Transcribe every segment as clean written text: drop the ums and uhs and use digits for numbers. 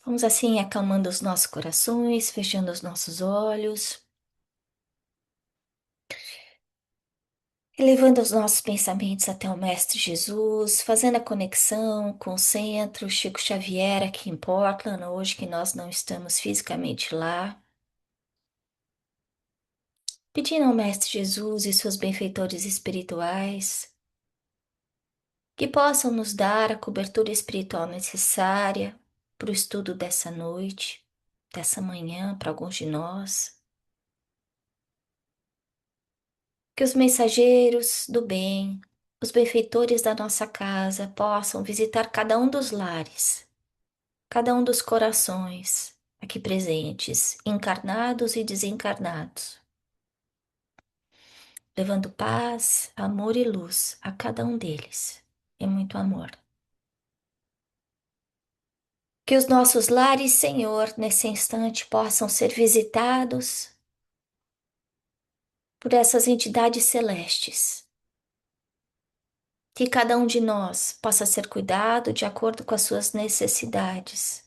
Vamos assim acalmando os nossos corações, fechando os nossos olhos, elevando os nossos pensamentos até o Mestre Jesus, fazendo a conexão com o centro Chico Xavier aqui em Portland, hoje que nós não estamos fisicamente lá, pedindo ao Mestre Jesus e seus benfeitores espirituais que possam nos dar a cobertura espiritual necessária para o estudo dessa noite, dessa manhã, para alguns de nós. Que os mensageiros do bem, os benfeitores da nossa casa possam visitar cada um dos lares, cada um dos corações aqui presentes, encarnados e desencarnados, levando paz, amor e luz a cada um deles, e muito amor. Que os nossos lares, Senhor, nesse instante possam ser visitados por essas entidades celestes. Que cada um de nós possa ser cuidado de acordo com as suas necessidades,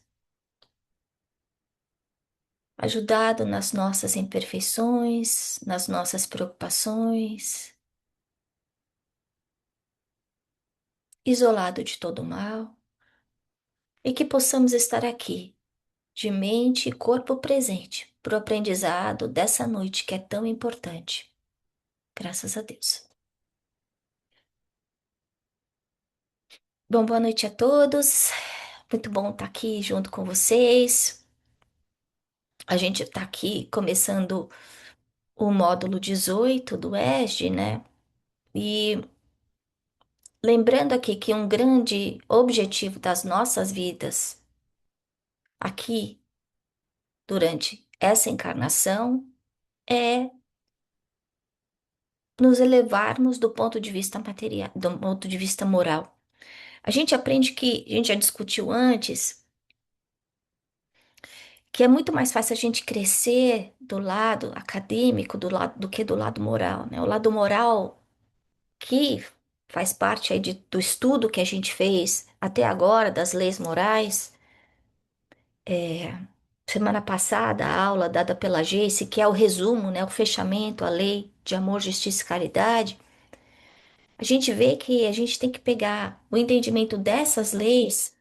ajudado nas nossas imperfeições, nas nossas preocupações, isolado de todo mal, e que possamos estar aqui, de mente e corpo presente, para o aprendizado dessa noite que é tão importante. Graças a Deus. Bom, boa noite a todos. Muito bom estar aqui junto com vocês. A gente está aqui começando o módulo 18 do ESG, né? E lembrando aqui que um grande objetivo das nossas vidas aqui durante essa encarnação é nos elevarmos do ponto de vista material, do ponto de vista moral. A gente aprende que, a gente já discutiu antes, que é muito mais fácil a gente crescer do lado acadêmico do que do lado moral, né? O lado moral que faz parte aí do estudo que a gente fez até agora das leis morais. Semana passada, a aula dada pela Geice, que é o resumo, né, o fechamento, a lei de amor, justiça e caridade, a gente vê que a gente tem que pegar o entendimento dessas leis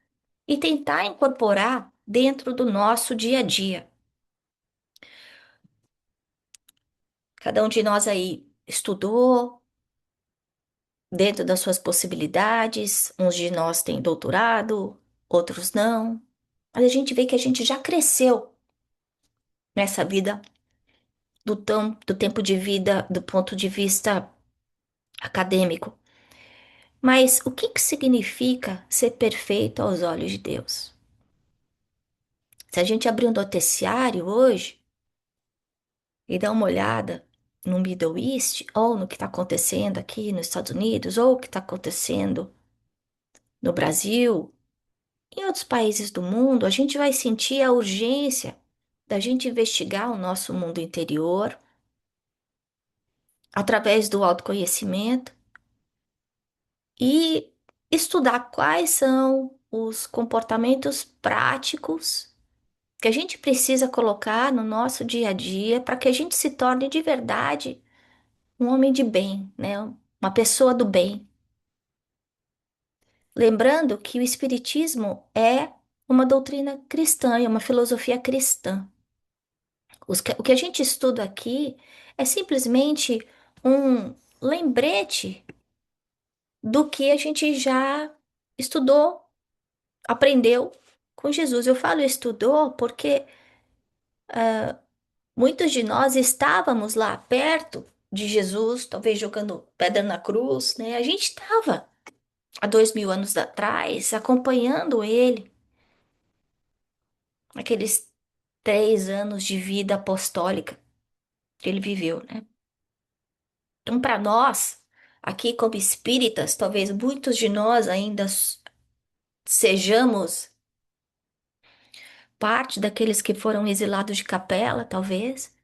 e tentar incorporar dentro do nosso dia a dia. Cada um de nós aí estudou dentro das suas possibilidades, uns de nós têm doutorado, outros não, mas a gente vê que a gente já cresceu nessa vida do tempo de vida, do ponto de vista acadêmico. Mas o que que significa ser perfeito aos olhos de Deus? Se a gente abrir um noticiário hoje e dar uma olhada no Middle East, ou no que está acontecendo aqui nos Estados Unidos, ou o que está acontecendo no Brasil, em outros países do mundo, a gente vai sentir a urgência da gente investigar o nosso mundo interior através do autoconhecimento e estudar quais são os comportamentos práticos que a gente precisa colocar no nosso dia a dia para que a gente se torne de verdade um homem de bem, né? Uma pessoa do bem. Lembrando que o Espiritismo é uma doutrina cristã, é uma filosofia cristã. O que a gente estuda aqui é simplesmente um lembrete do que a gente já estudou, aprendeu com Jesus. Eu falo estudou porque muitos de nós estávamos lá perto de Jesus, talvez jogando pedra na cruz, né? A gente estava há 2000 anos atrás acompanhando ele, aqueles 3 anos de vida apostólica que ele viveu, né? Então, para nós, aqui como espíritas, talvez muitos de nós ainda sejamos parte daqueles que foram exilados de capela, talvez.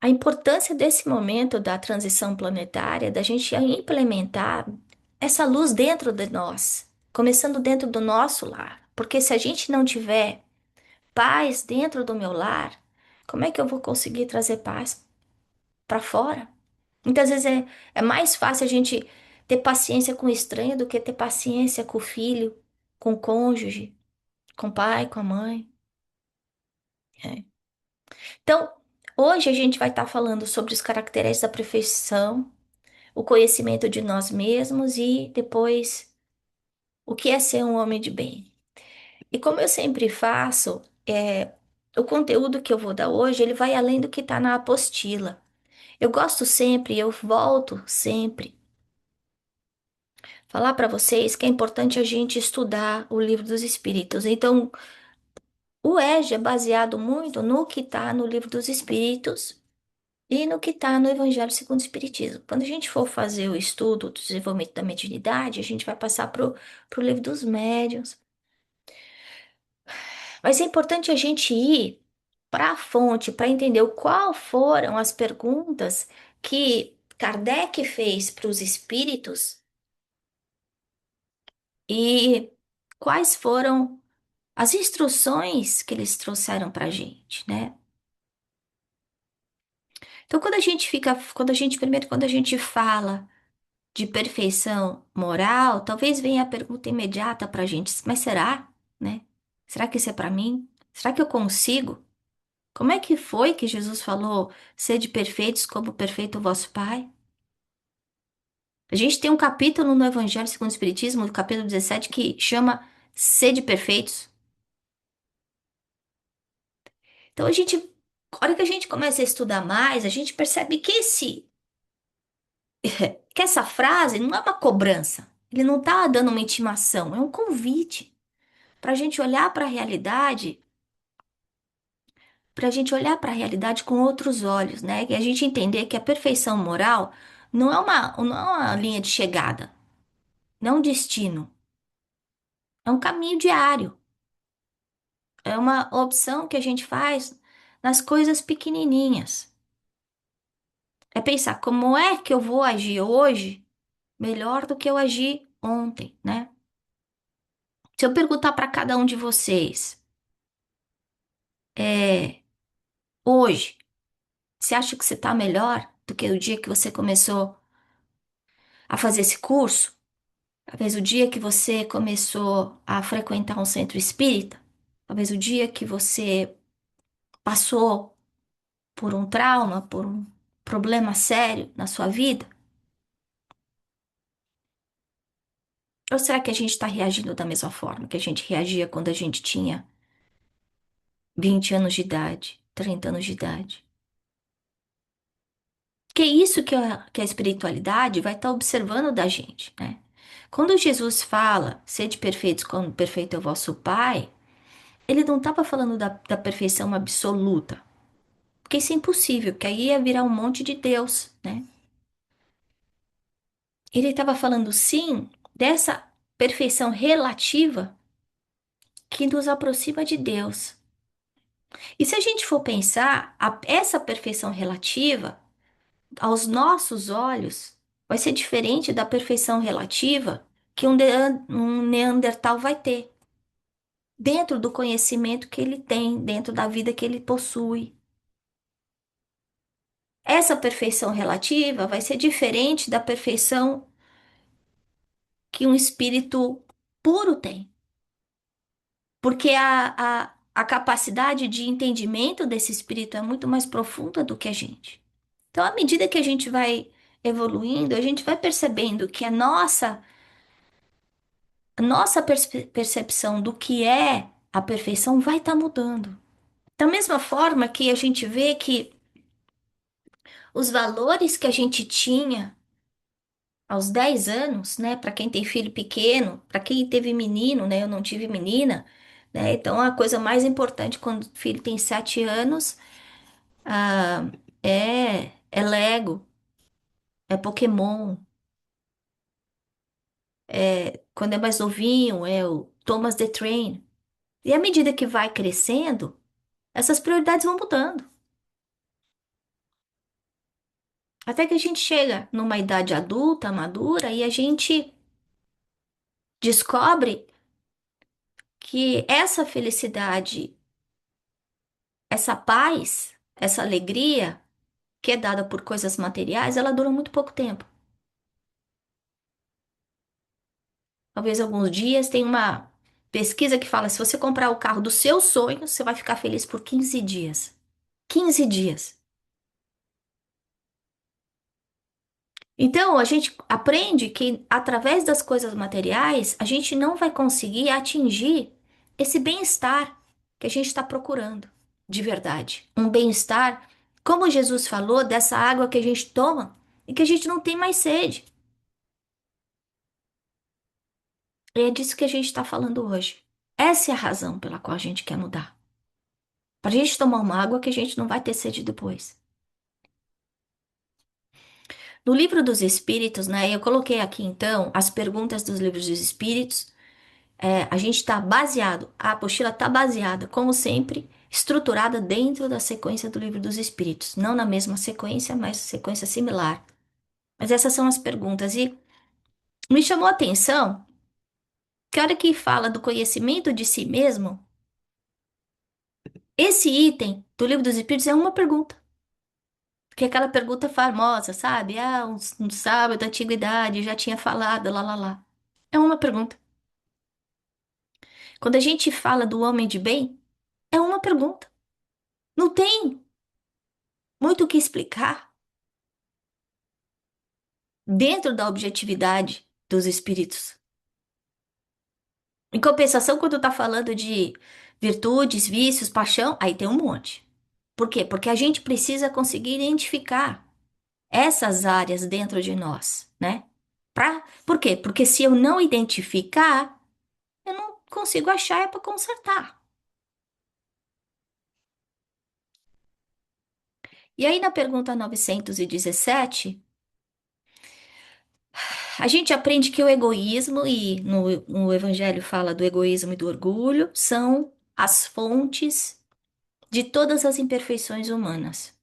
A importância desse momento da transição planetária, da gente implementar essa luz dentro de nós. começando dentro do nosso lar. Porque se a gente não tiver paz dentro do meu lar, como é que eu vou conseguir trazer paz para fora? Muitas vezes é mais fácil a gente ter paciência com o estranho do que ter paciência com o filho, com o cônjuge, com o pai, com a mãe. É. Então, hoje a gente vai estar falando sobre os caracteres da perfeição, o conhecimento de nós mesmos e depois o que é ser um homem de bem. E como eu sempre faço, o conteúdo que eu vou dar hoje, ele vai além do que está na apostila. Eu gosto sempre, eu volto sempre falar para vocês que é importante a gente estudar o livro dos Espíritos. Então, o EJA é baseado muito no que está no livro dos Espíritos e no que está no Evangelho segundo o Espiritismo. Quando a gente for fazer o estudo do desenvolvimento da mediunidade, a gente vai passar para o livro dos médiuns. Mas é importante a gente ir para a fonte para entender qual foram as perguntas que Kardec fez para os espíritos e quais foram as instruções que eles trouxeram para a gente, né? Então, quando a gente fala de perfeição moral, talvez venha a pergunta imediata para a gente, mas será, né? Será que isso é para mim? Será que eu consigo? Como é que foi que Jesus falou, sede perfeitos como perfeito o vosso Pai? A gente tem um capítulo no Evangelho segundo o Espiritismo, no capítulo 17, que chama Sede perfeitos. Então a hora que a gente começa a estudar mais, a gente percebe que que essa frase não é uma cobrança. Ele não está dando uma intimação, é um convite para a gente olhar para a realidade, para a gente olhar para a realidade com outros olhos, né? E a gente entender que a perfeição moral não é uma linha de chegada, não é um destino, é um caminho diário, é uma opção que a gente faz nas coisas pequenininhas. É pensar como é que eu vou agir hoje melhor do que eu agi ontem, né? Se eu perguntar para cada um de vocês, é, hoje, você acha que você está melhor do que o dia que você começou a fazer esse curso? Talvez o dia que você começou a frequentar um centro espírita? Talvez o dia que você passou por um trauma, por um problema sério na sua vida? Ou será que a gente está reagindo da mesma forma que a gente reagia quando a gente tinha 20 anos de idade, 30 anos de idade? Que é isso que a espiritualidade vai estar observando da gente, né? Quando Jesus fala, sede perfeitos como perfeito é o vosso Pai, ele não estava falando da perfeição absoluta, porque isso é impossível, porque aí ia virar um monte de Deus, né? Ele estava falando sim dessa perfeição relativa que nos aproxima de Deus. E se a gente for pensar, essa perfeição relativa, aos nossos olhos, vai ser diferente da perfeição relativa que um Neandertal vai ter, dentro do conhecimento que ele tem, dentro da vida que ele possui. Essa perfeição relativa vai ser diferente da perfeição que um espírito puro tem, porque a capacidade de entendimento desse espírito é muito mais profunda do que a gente. Então, à medida que a gente vai evoluindo, a gente vai percebendo que a nossa percepção do que é a perfeição vai estar mudando. Da mesma forma que a gente vê que os valores que a gente tinha aos 10 anos, né, para quem tem filho pequeno, para quem teve menino, né, eu não tive menina, né, então a coisa mais importante quando o filho tem 7 anos, é Lego, é Pokémon, quando é mais novinho, é o Thomas the Train. E à medida que vai crescendo, essas prioridades vão mudando. Até que a gente chega numa idade adulta, madura, e a gente Descobre que essa felicidade, essa paz, essa alegria que é dada por coisas materiais, ela dura muito pouco tempo. Talvez alguns dias. Tem uma pesquisa que fala: se você comprar o carro dos seus sonhos, você vai ficar feliz por 15 dias. 15 dias. Então, a gente aprende que através das coisas materiais, a gente não vai conseguir atingir esse bem-estar que a gente está procurando, de verdade. Um bem-estar, como Jesus falou, dessa água que a gente toma e que a gente não tem mais sede. E é disso que a gente está falando hoje. Essa é a razão pela qual a gente quer mudar. Para a gente tomar uma água que a gente não vai ter sede depois. No livro dos Espíritos, né? Eu coloquei aqui então as perguntas dos livros dos Espíritos. A gente está baseado, a apostila está baseada, como sempre, estruturada dentro da sequência do livro dos Espíritos. Não na mesma sequência, mas sequência similar. Mas essas são as perguntas. E me chamou a atenção que a hora que fala do conhecimento de si mesmo, esse item do livro dos Espíritos é uma pergunta. Que é aquela pergunta famosa, sabe? Ah, um sábio da antiguidade já tinha falado, lá, lá, lá. É uma pergunta. Quando a gente fala do homem de bem, é uma pergunta. Não tem muito o que explicar dentro da objetividade dos espíritos. Em compensação, quando tá falando de virtudes, vícios, paixão, aí tem um monte. Por quê? Porque a gente precisa conseguir identificar essas áreas dentro de nós, né? Por quê? Porque se eu não identificar, eu não consigo achar é para consertar. E aí, na pergunta 917, a gente aprende que o egoísmo, e no Evangelho fala do egoísmo e do orgulho, são as fontes de todas as imperfeições humanas.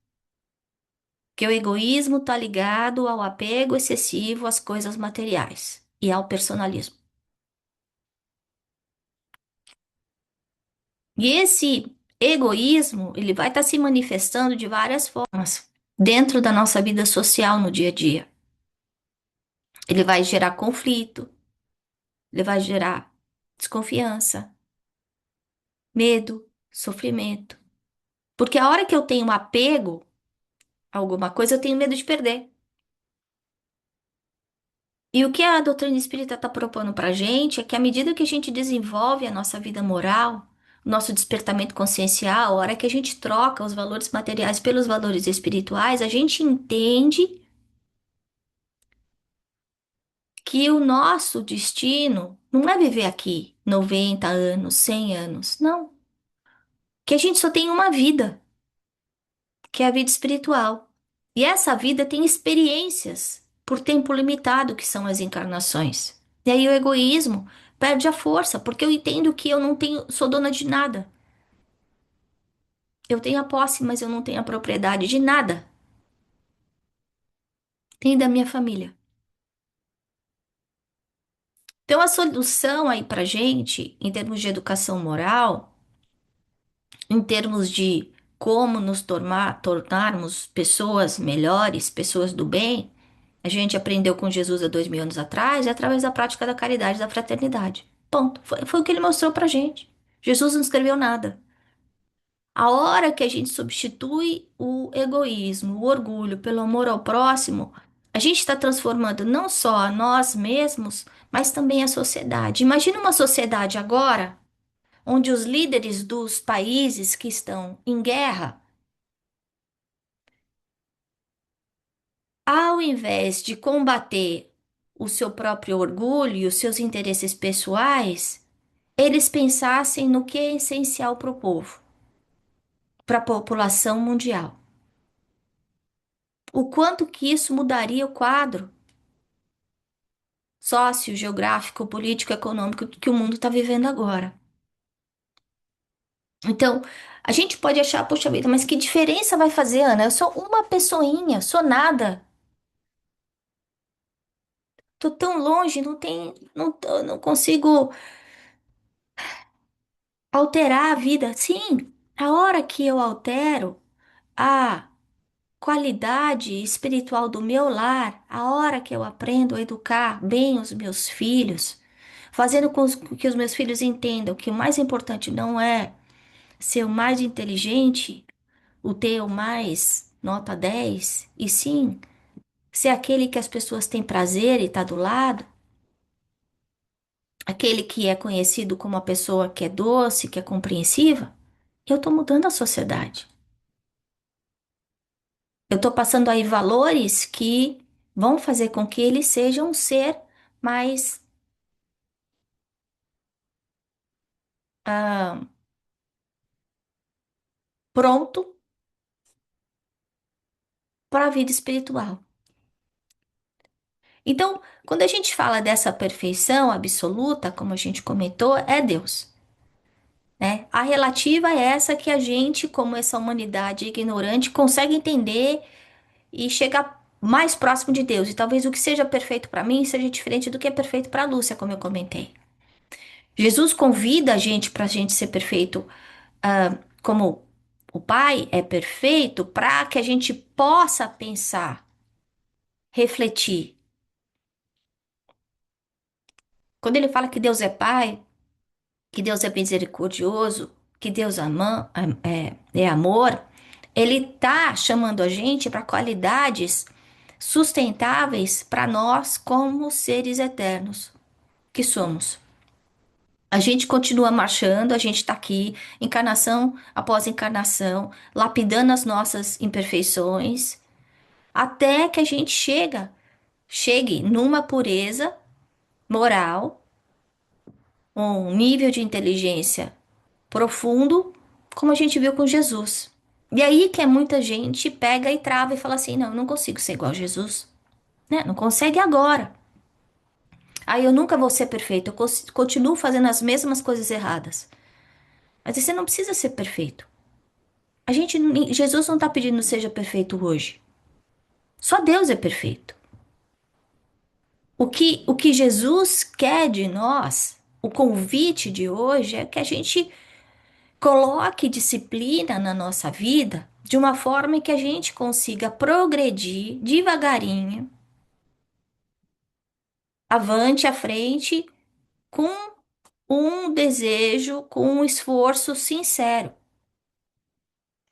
Que o egoísmo está ligado ao apego excessivo às coisas materiais e ao personalismo. E esse egoísmo, ele vai estar se manifestando de várias formas dentro da nossa vida social no dia a dia. Ele vai gerar conflito, ele vai gerar desconfiança, medo, sofrimento. Porque a hora que eu tenho um apego a alguma coisa, eu tenho medo de perder. E o que a doutrina espírita está propondo para a gente é que à medida que a gente desenvolve a nossa vida moral, o nosso despertamento consciencial, a hora que a gente troca os valores materiais pelos valores espirituais, a gente entende que o nosso destino não é viver aqui 90 anos, 100 anos. Não. Que a gente só tem uma vida, que é a vida espiritual. E essa vida tem experiências por tempo limitado, que são as encarnações. E aí o egoísmo perde a força, porque eu entendo que eu não tenho, sou dona de nada. Eu tenho a posse, mas eu não tenho a propriedade de nada. Tenho da minha família. Então a solução aí pra gente, em termos de educação moral, em termos de como nos tornarmos pessoas melhores, pessoas do bem, a gente aprendeu com Jesus há 2000 anos atrás, é através da prática da caridade e da fraternidade. Ponto. Foi o que ele mostrou pra gente. Jesus não escreveu nada. A hora que a gente substitui o egoísmo, o orgulho pelo amor ao próximo, a gente está transformando não só a nós mesmos, mas também a sociedade. Imagina uma sociedade agora onde os líderes dos países que estão em guerra, ao invés de combater o seu próprio orgulho e os seus interesses pessoais, eles pensassem no que é essencial para o povo, para a população mundial. O quanto que isso mudaria o quadro sócio, geográfico, político, econômico que o mundo está vivendo agora. Então, a gente pode achar, poxa vida, mas que diferença vai fazer, Ana? Eu sou uma pessoinha, sou nada. Tô tão longe, não tem, não consigo alterar a vida. Sim, a hora que eu altero a qualidade espiritual do meu lar, a hora que eu aprendo a educar bem os meus filhos, fazendo com que os meus filhos entendam que o mais importante não é ser o mais inteligente, o ter o mais nota 10, e sim ser aquele que as pessoas têm prazer e tá do lado, aquele que é conhecido como a pessoa que é doce, que é compreensiva, eu tô mudando a sociedade. Eu tô passando aí valores que vão fazer com que ele seja um ser mais ah, pronto para a vida espiritual. Então, quando a gente fala dessa perfeição absoluta, como a gente comentou, é Deus, né? A relativa é essa que a gente, como essa humanidade ignorante, consegue entender e chegar mais próximo de Deus. E talvez o que seja perfeito para mim seja diferente do que é perfeito para a Lúcia, como eu comentei. Jesus convida a gente para a gente ser perfeito, como o Pai é perfeito, para que a gente possa pensar, refletir. Quando ele fala que Deus é Pai, que Deus é misericordioso, que Deus é amor, ele tá chamando a gente para qualidades sustentáveis para nós como seres eternos que somos. A gente continua marchando, a gente está aqui, encarnação após encarnação, lapidando as nossas imperfeições, até que a gente chegue numa pureza moral, um nível de inteligência profundo, como a gente viu com Jesus. E aí que muita gente pega e trava e fala assim: não, eu não consigo ser igual a Jesus, né? Não consegue agora. Aí eu nunca vou ser perfeito, eu continuo fazendo as mesmas coisas erradas. Mas você não precisa ser perfeito. Jesus não está pedindo seja perfeito hoje. Só Deus é perfeito. O que Jesus quer de nós, o convite de hoje é que a gente coloque disciplina na nossa vida de uma forma que a gente consiga progredir devagarinho, avante à frente, com um desejo, com um esforço sincero.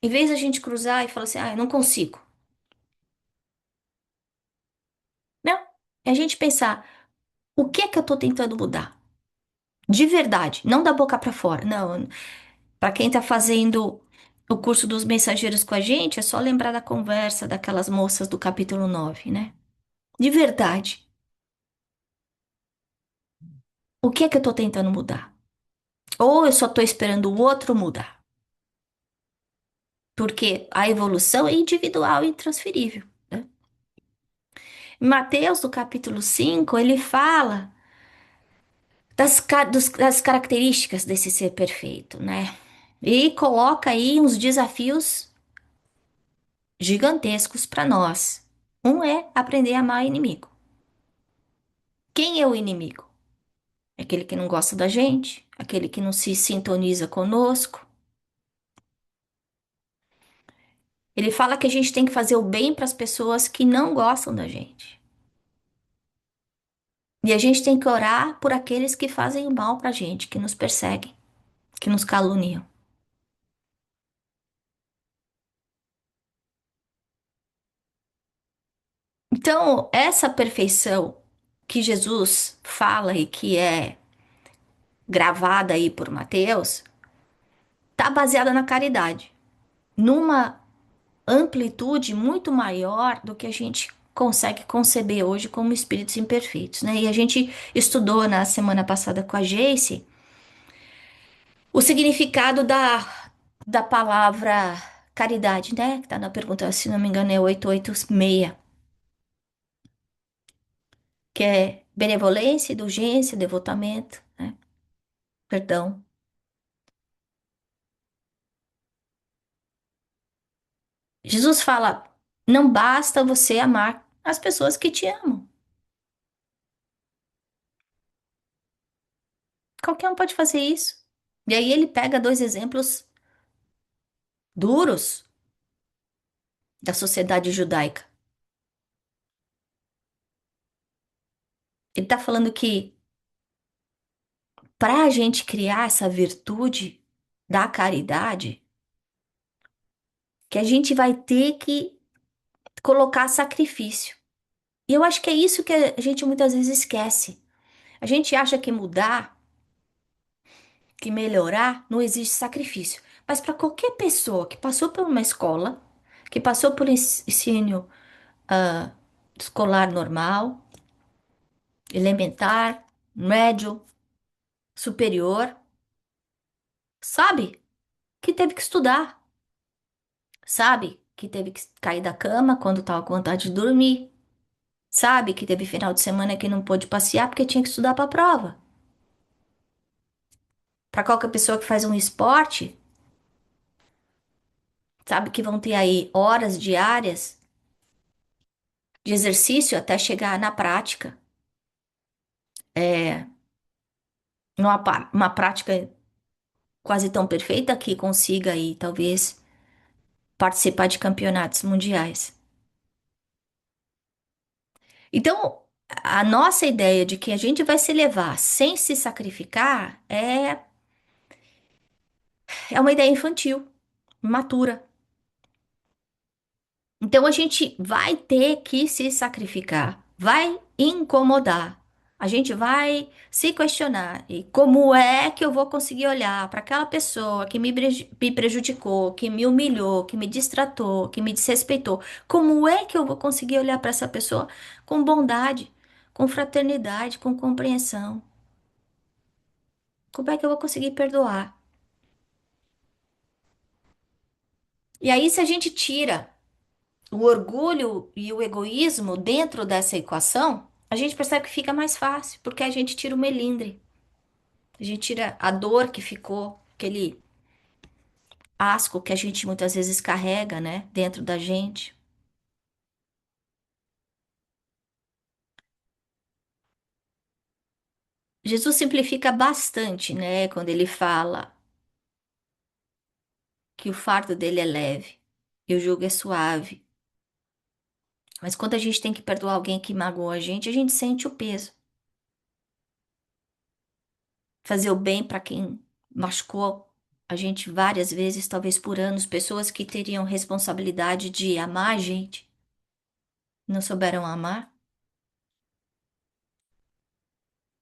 Em vez da gente cruzar e falar assim, ah, eu não consigo. Não. É a gente pensar, o que é que eu tô tentando mudar? De verdade, não da boca para fora. Não, para quem tá fazendo o curso dos mensageiros com a gente, é só lembrar da conversa daquelas moças do capítulo 9, né? De verdade, o que é que eu tô tentando mudar? Ou eu só tô esperando o outro mudar? Porque a evolução é individual e intransferível, né? Em Mateus, do capítulo 5, ele fala das características desse ser perfeito, né? E coloca aí uns desafios gigantescos para nós. Um é aprender a amar o inimigo. Quem é o inimigo? É aquele que não gosta da gente, aquele que não se sintoniza conosco. Ele fala que a gente tem que fazer o bem para as pessoas que não gostam da gente. E a gente tem que orar por aqueles que fazem o mal para a gente, que nos perseguem, que nos caluniam. Então, essa perfeição que Jesus fala e que é gravada aí por Mateus, está baseada na caridade, numa amplitude muito maior do que a gente consegue conceber hoje como espíritos imperfeitos, né? E a gente estudou na semana passada com a Jace o significado da palavra caridade, né? Que tá na pergunta, se não me engano, é 886, que é benevolência, indulgência, devotamento, né? Perdão. Jesus fala: não basta você amar as pessoas que te amam. Qualquer um pode fazer isso. E aí ele pega dois exemplos duros da sociedade judaica. Ele está falando que para a gente criar essa virtude da caridade, que a gente vai ter que colocar sacrifício. E eu acho que é isso que a gente muitas vezes esquece. A gente acha que mudar, que melhorar, não exige sacrifício. Mas para qualquer pessoa que passou por uma escola, que passou por ensino ah, escolar normal, elementar, médio, superior, sabe que teve que estudar, sabe que teve que cair da cama quando estava com vontade de dormir, sabe que teve final de semana que não pôde passear porque tinha que estudar para a prova. Para qualquer pessoa que faz um esporte, sabe que vão ter aí horas diárias de exercício até chegar na prática. É uma prática quase tão perfeita que consiga aí talvez participar de campeonatos mundiais. Então, a nossa ideia de que a gente vai se elevar sem se sacrificar é uma ideia infantil, imatura. Então, a gente vai ter que se sacrificar, vai incomodar, a gente vai se questionar. E como é que eu vou conseguir olhar para aquela pessoa que me prejudicou, que me humilhou, que me distratou, que me desrespeitou? Como é que eu vou conseguir olhar para essa pessoa com bondade, com fraternidade, com compreensão? Como é que eu vou conseguir perdoar? E aí, se a gente tira o orgulho e o egoísmo dentro dessa equação, a gente percebe que fica mais fácil, porque a gente tira o melindre, a gente tira a dor que ficou, aquele asco que a gente muitas vezes carrega, né, dentro da gente. Jesus simplifica bastante, né, quando ele fala que o fardo dele é leve e o jugo é suave. Mas quando a gente tem que perdoar alguém que magoou a gente sente o peso. Fazer o bem para quem machucou a gente várias vezes, talvez por anos, pessoas que teriam responsabilidade de amar a gente, não souberam amar.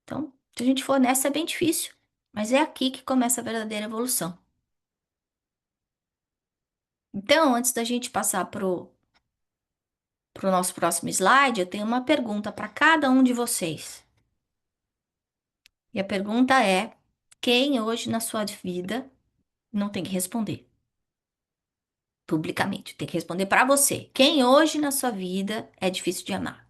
Então, se a gente for nessa, é bem difícil. Mas é aqui que começa a verdadeira evolução. Então, antes da gente passar pro nosso próximo slide, eu tenho uma pergunta para cada um de vocês. E a pergunta é: quem hoje na sua vida não tem que responder publicamente? Tem que responder para você. Quem hoje na sua vida é difícil de amar?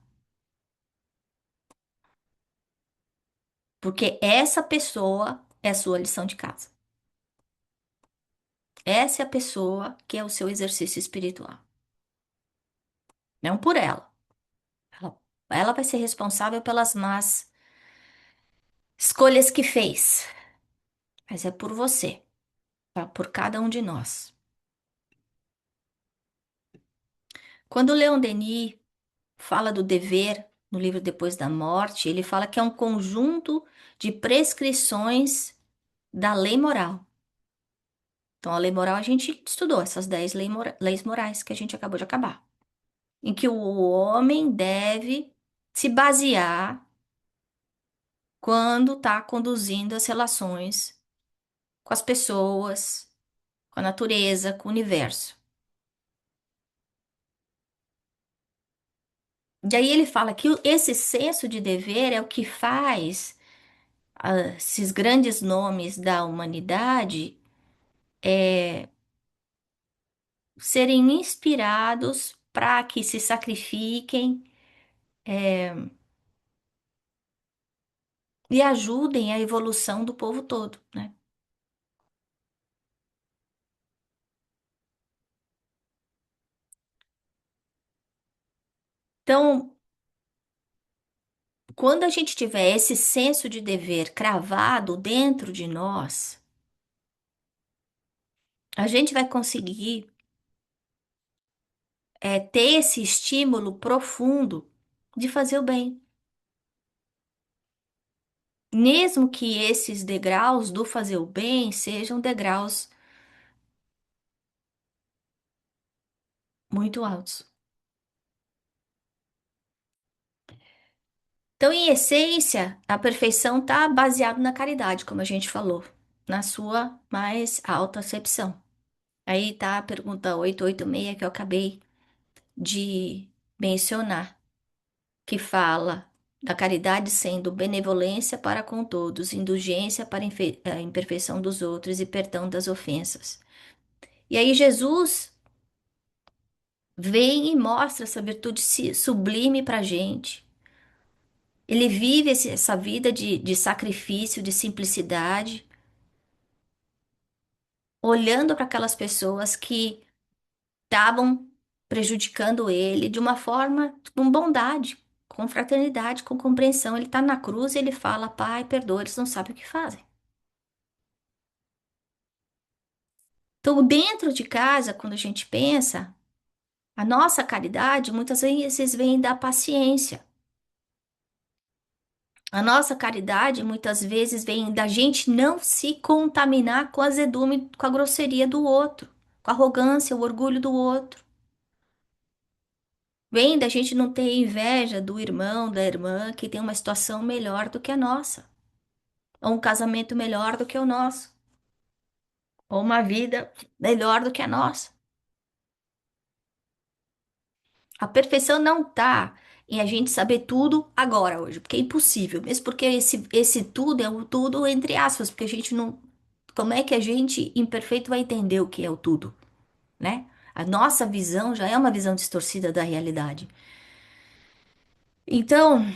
Porque essa pessoa é a sua lição de casa. Essa é a pessoa que é o seu exercício espiritual. Não por ela. Ela, ela vai ser responsável pelas más escolhas que fez. Mas é por você, tá? Por cada um de nós. Quando o Leon Denis fala do dever no livro Depois da Morte, ele fala que é um conjunto de prescrições da lei moral. Então, a lei moral a gente estudou, essas 10 leis morais que a gente acabou de acabar. Em que o homem deve se basear quando está conduzindo as relações com as pessoas, com a natureza, com o universo. E aí ele fala que esse senso de dever é o que faz esses grandes nomes da humanidade serem inspirados para que se sacrifiquem e ajudem a evolução do povo todo, né? Então, Quando a gente tiver esse senso de dever cravado dentro de nós, a gente vai conseguir ter esse estímulo profundo de fazer o bem. Mesmo que esses degraus do fazer o bem sejam degraus muito altos. Então, em essência, a perfeição está baseada na caridade, como a gente falou, na sua mais alta acepção. Aí tá a pergunta 886 que eu acabei de mencionar, que fala da caridade sendo benevolência para com todos, indulgência para a imperfeição dos outros e perdão das ofensas. E aí Jesus vem e mostra essa virtude sublime para a gente. Ele vive essa vida de sacrifício, de simplicidade, olhando para aquelas pessoas que estavam prejudicando ele de uma forma com bondade, com fraternidade, com compreensão. Ele está na cruz e ele fala: Pai, perdoa, eles não sabem o que fazem. Então, dentro de casa, quando a gente pensa, a nossa caridade muitas vezes vem da paciência. A nossa caridade muitas vezes vem da gente não se contaminar com o azedume, com a grosseria do outro, com a arrogância, o orgulho do outro. Vem da gente não ter inveja do irmão, da irmã que tem uma situação melhor do que a nossa, ou um casamento melhor do que o nosso, ou uma vida melhor do que a nossa. A perfeição não tá em a gente saber tudo agora, hoje, porque é impossível, mesmo porque esse tudo é o tudo entre aspas, porque a gente não. Como é que a gente imperfeito vai entender o que é o tudo, né? A nossa visão já é uma visão distorcida da realidade. Então,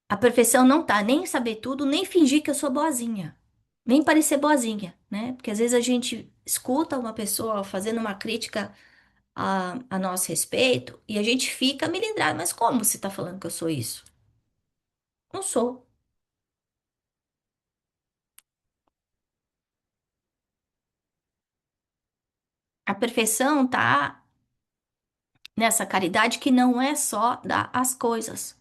a perfeição não tá nem em saber tudo, nem fingir que eu sou boazinha, nem parecer boazinha, né? Porque às vezes a gente escuta uma pessoa fazendo uma crítica a nosso respeito e a gente fica melindrado. Mas como você tá falando que eu sou isso? Não sou. A perfeição tá nessa caridade que não é só dar as coisas.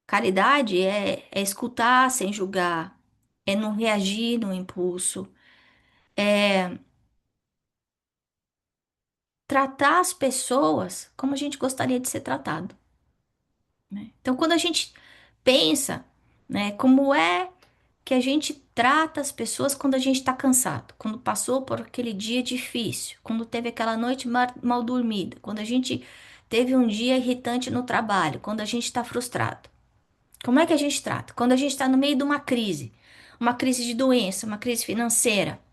Caridade é escutar sem julgar, é não reagir no impulso, é tratar as pessoas como a gente gostaria de ser tratado, né? Então, quando a gente pensa, né, como é que a gente trata as pessoas quando a gente está cansado, quando passou por aquele dia difícil, quando teve aquela noite mal dormida, quando a gente teve um dia irritante no trabalho, quando a gente está frustrado. Como é que a gente trata? Quando a gente está no meio de uma crise de doença, uma crise financeira,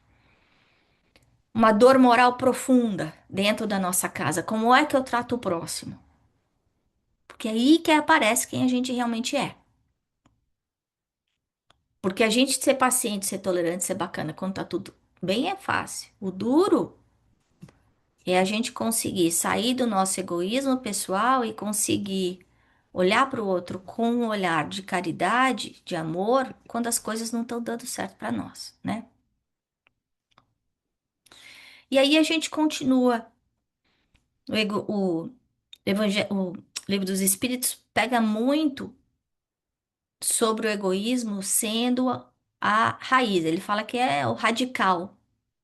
uma dor moral profunda dentro da nossa casa, como é que eu trato o próximo? Porque é aí que aparece quem a gente realmente é. Porque a gente ser paciente, ser tolerante, ser bacana quando tá tudo bem é fácil. O duro é a gente conseguir sair do nosso egoísmo pessoal e conseguir olhar para o outro com um olhar de caridade, de amor, quando as coisas não estão dando certo para nós, né? E aí a gente continua. O Livro dos Espíritos pega muito sobre o egoísmo sendo a raiz. Ele fala que é o radical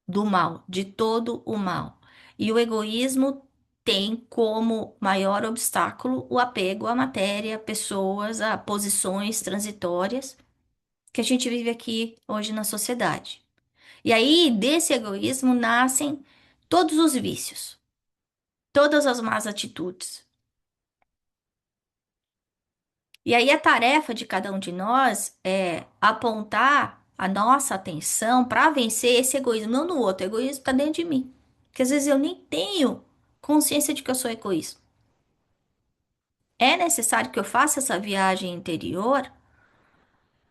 do mal, de todo o mal. E o egoísmo tem como maior obstáculo o apego à matéria, a pessoas, a posições transitórias que a gente vive aqui hoje na sociedade. E aí, desse egoísmo nascem todos os vícios, todas as más atitudes. E aí, a tarefa de cada um de nós é apontar a nossa atenção para vencer esse egoísmo, não no outro. O egoísmo está dentro de mim. Porque às vezes eu nem tenho consciência de que eu sou egoísta. É necessário que eu faça essa viagem interior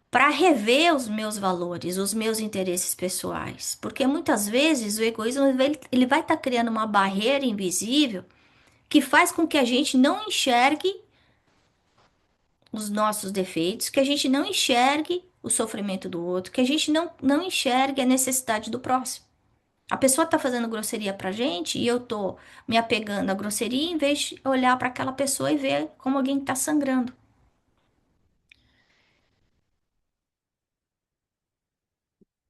para rever os meus valores, os meus interesses pessoais. Porque muitas vezes o egoísmo ele vai estar criando uma barreira invisível que faz com que a gente não enxergue os nossos defeitos, que a gente não enxergue o sofrimento do outro, que a gente não enxergue a necessidade do próximo. A pessoa tá fazendo grosseria pra gente e eu tô me apegando à grosseria em vez de olhar para aquela pessoa e ver como alguém tá sangrando.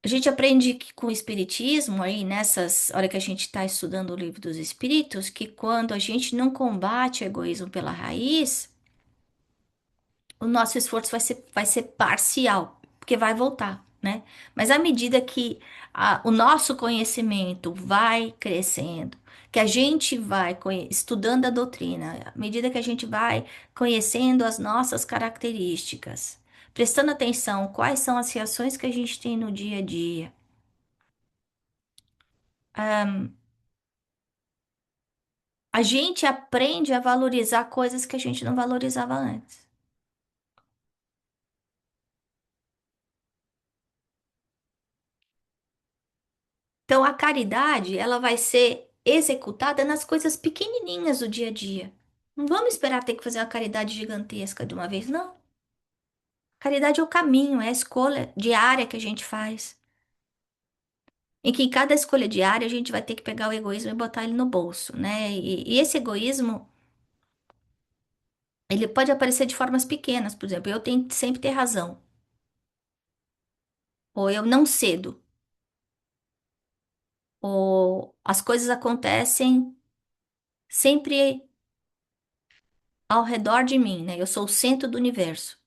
A gente aprende que com o espiritismo aí nessas, hora que a gente está estudando o livro dos espíritos, que quando a gente não combate o egoísmo pela raiz, o nosso esforço vai ser parcial, porque vai voltar, né? Mas à medida que o nosso conhecimento vai crescendo, que a gente vai estudando a doutrina, à medida que a gente vai conhecendo as nossas características, prestando atenção quais são as reações que a gente tem no dia a dia, a gente aprende a valorizar coisas que a gente não valorizava antes. Então, a caridade, ela vai ser executada nas coisas pequenininhas do dia a dia. Não vamos esperar ter que fazer uma caridade gigantesca de uma vez, não. Caridade é o caminho, é a escolha diária que a gente faz. Em que em cada escolha diária a gente vai ter que pegar o egoísmo e botar ele no bolso, né? E esse egoísmo, ele pode aparecer de formas pequenas, por exemplo, eu tenho que sempre ter razão, ou eu não cedo, ou as coisas acontecem sempre ao redor de mim, né? Eu sou o centro do universo.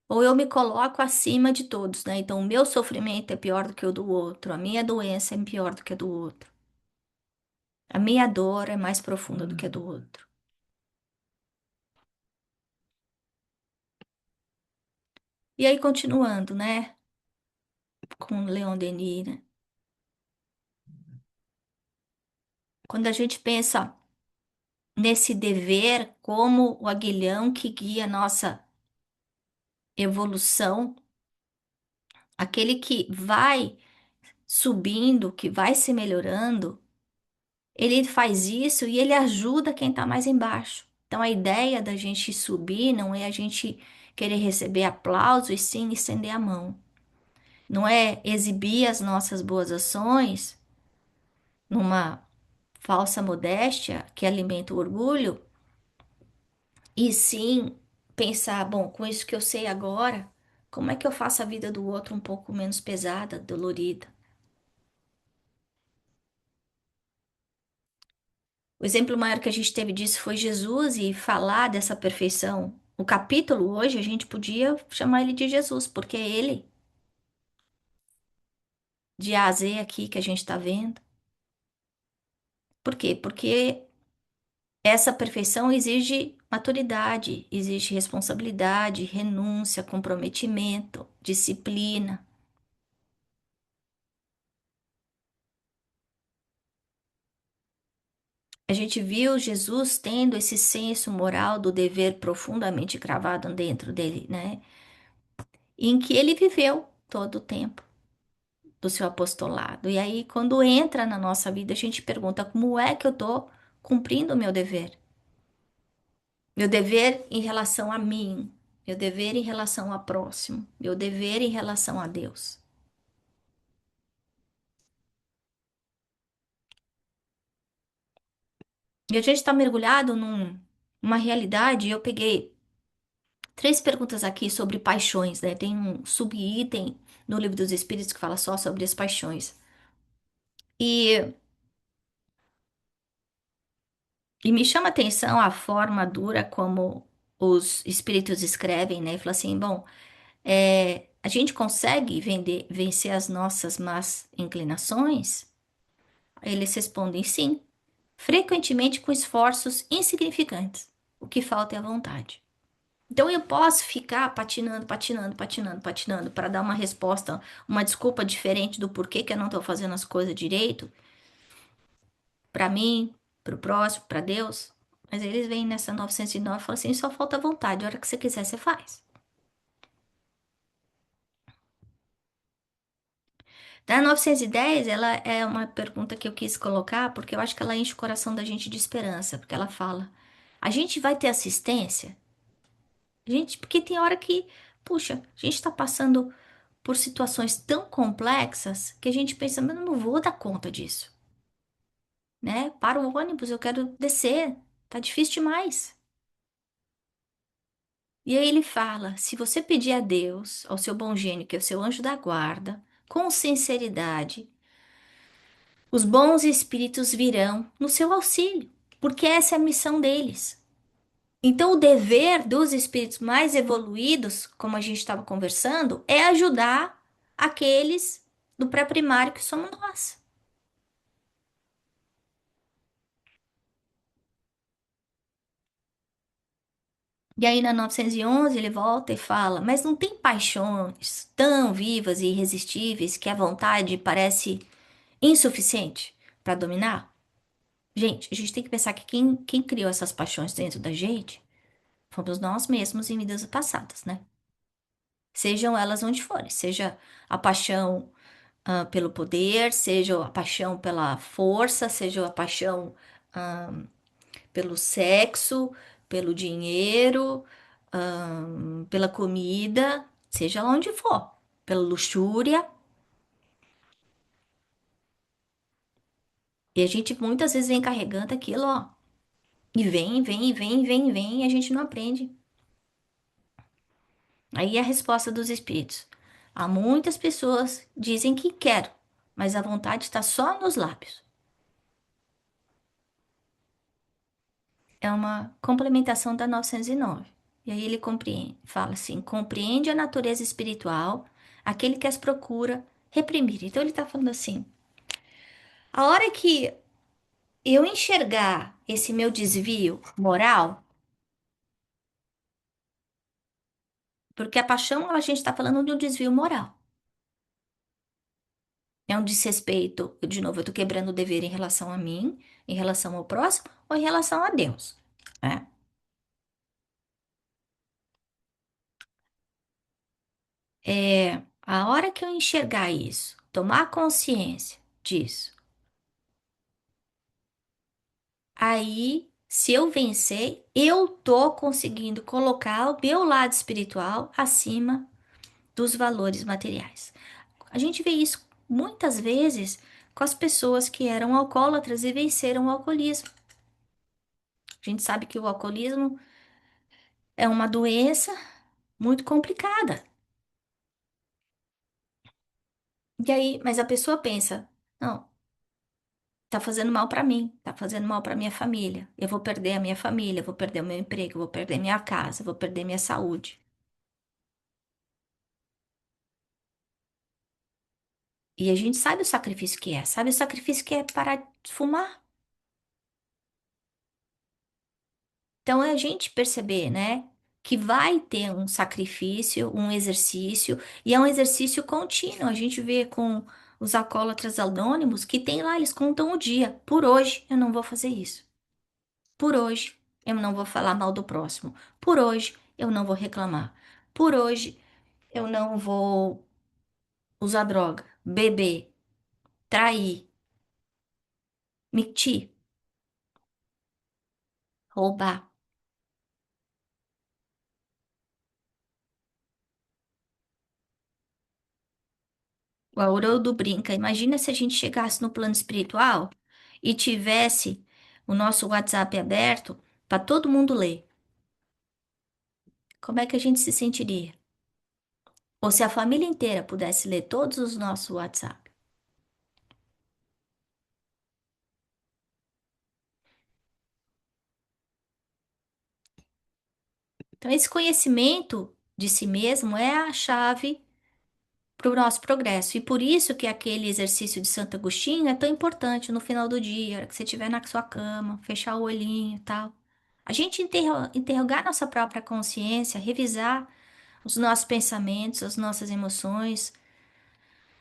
Ou eu me coloco acima de todos, né? Então, o meu sofrimento é pior do que o do outro, a minha doença é pior do que a do outro, a minha dor é mais profunda do que a do outro. E aí, continuando, né? Com Leon Denis, né? Quando a gente pensa nesse dever como o aguilhão que guia a nossa evolução, aquele que vai subindo, que vai se melhorando. Ele faz isso e ele ajuda quem está mais embaixo. Então, a ideia da gente subir não é a gente querer receber aplauso e sim estender a mão. Não é exibir as nossas boas ações numa falsa modéstia que alimenta o orgulho, e sim pensar, bom, com isso que eu sei agora, como é que eu faço a vida do outro um pouco menos pesada, dolorida? O exemplo maior que a gente teve disso foi Jesus e falar dessa perfeição. O capítulo hoje a gente podia chamar ele de Jesus, porque é ele, de A a Z aqui que a gente está vendo. Por quê? Porque essa perfeição exige maturidade, exige responsabilidade, renúncia, comprometimento, disciplina. A gente viu Jesus tendo esse senso moral do dever profundamente cravado dentro dele, né? Em que ele viveu todo o tempo do seu apostolado. E aí, quando entra na nossa vida, a gente pergunta: como é que eu estou cumprindo o meu dever? Meu dever em relação a mim, meu dever em relação ao próximo, meu dever em relação a Deus. E a gente está mergulhado numa realidade. Eu peguei três perguntas aqui sobre paixões, né? Tem um subitem no Livro dos Espíritos que fala só sobre as paixões. E, e me chama a atenção a forma dura como os espíritos escrevem, né? Fala assim, bom. A gente consegue vencer as nossas más inclinações? Eles respondem sim, frequentemente com esforços insignificantes. O que falta é a vontade. Então eu posso ficar patinando, patinando, patinando, patinando para dar uma resposta, uma desculpa diferente do porquê que eu não estou fazendo as coisas direito, para mim, para o próximo, para Deus. Mas eles vêm nessa 909 e falam assim: só falta vontade, a hora que você quiser, você faz. Da 910, ela é uma pergunta que eu quis colocar porque eu acho que ela enche o coração da gente de esperança, porque ela fala: a gente vai ter assistência? Gente, porque tem hora que, puxa, a gente está passando por situações tão complexas que a gente pensa, mas eu não vou dar conta disso, né? Para o ônibus, eu quero descer, tá difícil demais. E aí ele fala: se você pedir a Deus, ao seu bom gênio, que é o seu anjo da guarda, com sinceridade, os bons espíritos virão no seu auxílio, porque essa é a missão deles. Então, o dever dos espíritos mais evoluídos, como a gente estava conversando, é ajudar aqueles do pré-primário que somos nós. E aí, na 911, ele volta e fala: mas não tem paixões tão vivas e irresistíveis que a vontade parece insuficiente para dominar? Gente, a gente tem que pensar que quem criou essas paixões dentro da gente fomos nós mesmos em vidas passadas, né? Sejam elas onde forem, seja a paixão pelo poder, seja a paixão pela força, seja a paixão ah, pelo sexo, pelo dinheiro, pela comida, seja lá onde for, pela luxúria. E a gente muitas vezes vem carregando aquilo, ó, e vem, e a gente não aprende. Aí é a resposta dos espíritos. Há muitas pessoas dizem que quero, mas a vontade está só nos lábios. É uma complementação da 909. E aí ele compreende, fala assim: compreende a natureza espiritual, aquele que as procura reprimir. Então ele está falando assim: a hora que eu enxergar esse meu desvio moral, porque a paixão a gente está falando de um desvio moral. É um desrespeito, de novo, eu estou quebrando o dever em relação a mim, em relação ao próximo ou em relação a Deus, né? A hora que eu enxergar isso, tomar consciência disso, aí, se eu vencer, eu tô conseguindo colocar o meu lado espiritual acima dos valores materiais. A gente vê isso muitas vezes com as pessoas que eram alcoólatras e venceram o alcoolismo. A gente sabe que o alcoolismo é uma doença muito complicada. E aí, mas a pessoa pensa, não, tá fazendo mal pra mim, tá fazendo mal pra minha família. Eu vou perder a minha família, vou perder o meu emprego, vou perder minha casa, vou perder minha saúde. E a gente sabe o sacrifício que é, sabe o sacrifício que é parar de fumar. Então é a gente perceber, né, que vai ter um sacrifício, um exercício, e é um exercício contínuo. A gente vê com os alcoólatras anônimos que tem lá, eles contam o dia. Por hoje eu não vou fazer isso. Por hoje eu não vou falar mal do próximo. Por hoje eu não vou reclamar. Por hoje eu não vou usar droga, beber, trair, mentir, roubar. O Haroldo brinca. Imagina se a gente chegasse no plano espiritual e tivesse o nosso WhatsApp aberto para todo mundo ler. Como é que a gente se sentiria? Ou se a família inteira pudesse ler todos os nossos WhatsApp. Então, esse conhecimento de si mesmo é a chave para o nosso progresso. E por isso que aquele exercício de Santo Agostinho é tão importante no final do dia, a hora que você estiver na sua cama, fechar o olhinho e tal. A gente interrogar nossa própria consciência, revisar os nossos pensamentos, as nossas emoções,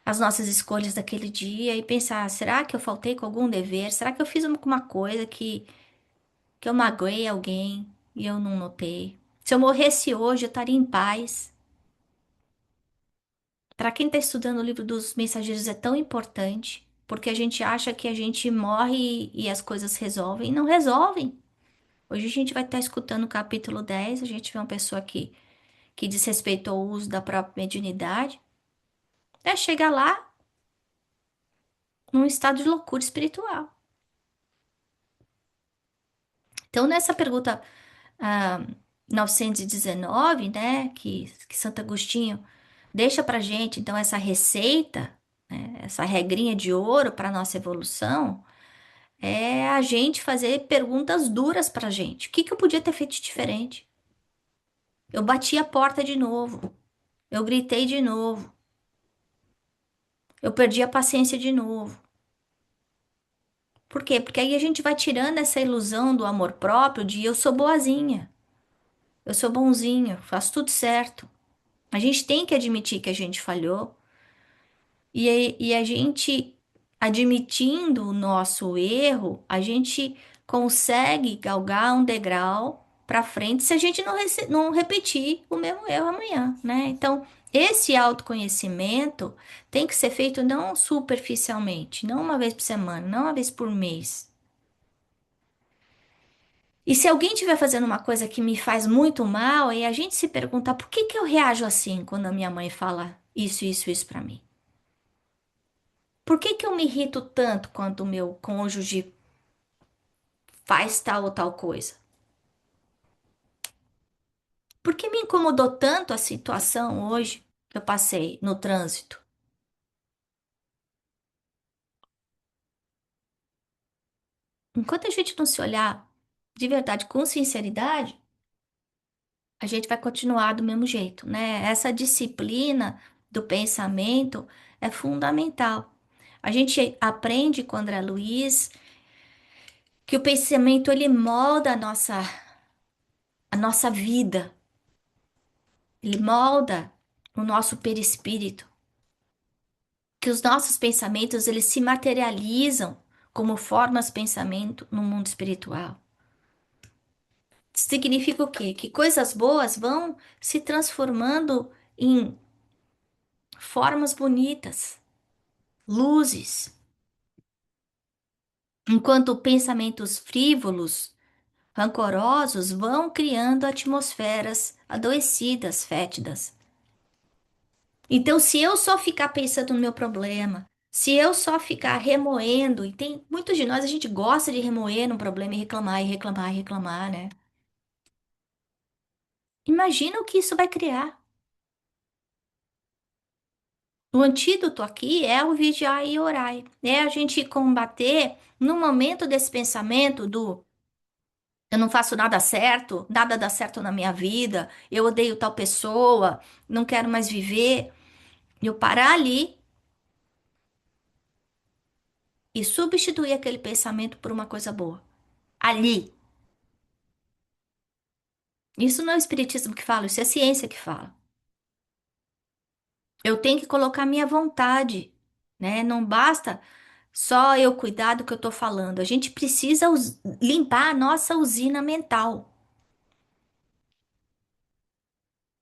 as nossas escolhas daquele dia e pensar: será que eu faltei com algum dever? Será que eu fiz alguma coisa que eu magoei alguém e eu não notei? Se eu morresse hoje, eu estaria em paz. Para quem está estudando o livro dos mensageiros é tão importante, porque a gente acha que a gente morre e as coisas resolvem, e não resolvem. Hoje a gente vai estar escutando o capítulo 10. A gente vê uma pessoa que desrespeitou o uso da própria mediunidade, chega lá num estado de loucura espiritual. Então, nessa pergunta ah, 919, né, que Santo Agostinho deixa pra gente, então, essa receita, né, essa regrinha de ouro para nossa evolução, é a gente fazer perguntas duras pra gente. O que que eu podia ter feito de diferente? Eu bati a porta de novo, eu gritei de novo, eu perdi a paciência de novo. Por quê? Porque aí a gente vai tirando essa ilusão do amor próprio de eu sou boazinha, eu sou bonzinho, faço tudo certo. A gente tem que admitir que a gente falhou e a gente, admitindo o nosso erro, a gente consegue galgar um degrau para frente se a gente não repetir o mesmo erro amanhã, né? Então, esse autoconhecimento tem que ser feito não superficialmente, não uma vez por semana, não uma vez por mês. E se alguém estiver fazendo uma coisa que me faz muito mal, e a gente se perguntar por que que eu reajo assim quando a minha mãe fala isso pra mim? Por que que eu me irrito tanto quando o meu cônjuge faz tal ou tal coisa? Por que me incomodou tanto a situação hoje que eu passei no trânsito? Enquanto a gente não se olhar de verdade com sinceridade, a gente vai continuar do mesmo jeito, né? Essa disciplina do pensamento é fundamental. A gente aprende com André Luiz que o pensamento ele molda a nossa vida, ele molda o nosso perispírito, que os nossos pensamentos eles se materializam como formas de pensamento no mundo espiritual. Significa o quê? Que coisas boas vão se transformando em formas bonitas, luzes, enquanto pensamentos frívolos, rancorosos vão criando atmosferas adoecidas, fétidas. Então, se eu só ficar pensando no meu problema, se eu só ficar remoendo, e tem muitos de nós, a gente gosta de remoer no problema e reclamar, e reclamar, e reclamar, né? Imagina o que isso vai criar. O antídoto aqui é o vigiar e orar. É a gente combater no momento desse pensamento do eu não faço nada certo, nada dá certo na minha vida, eu odeio tal pessoa, não quero mais viver. Eu parar ali e substituir aquele pensamento por uma coisa boa. Ali. Isso não é o espiritismo que fala, isso é a ciência que fala. Eu tenho que colocar minha vontade, né? Não basta só eu cuidar do que eu tô falando. A gente precisa limpar a nossa usina mental.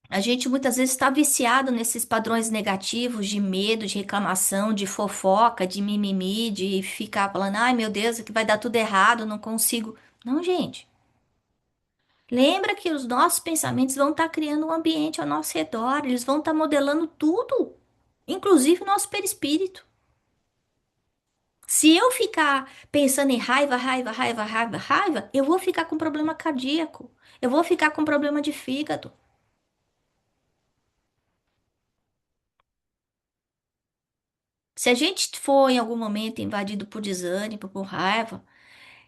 A gente muitas vezes está viciado nesses padrões negativos de medo, de reclamação, de fofoca, de mimimi, de ficar falando, ai meu Deus, que vai dar tudo errado, não consigo. Não, gente. Lembra que os nossos pensamentos vão estar criando um ambiente ao nosso redor, eles vão estar modelando tudo, inclusive o nosso perispírito. Se eu ficar pensando em raiva, raiva, raiva, raiva, raiva, eu vou ficar com problema cardíaco, eu vou ficar com problema de fígado. Se a gente for em algum momento invadido por desânimo, por raiva,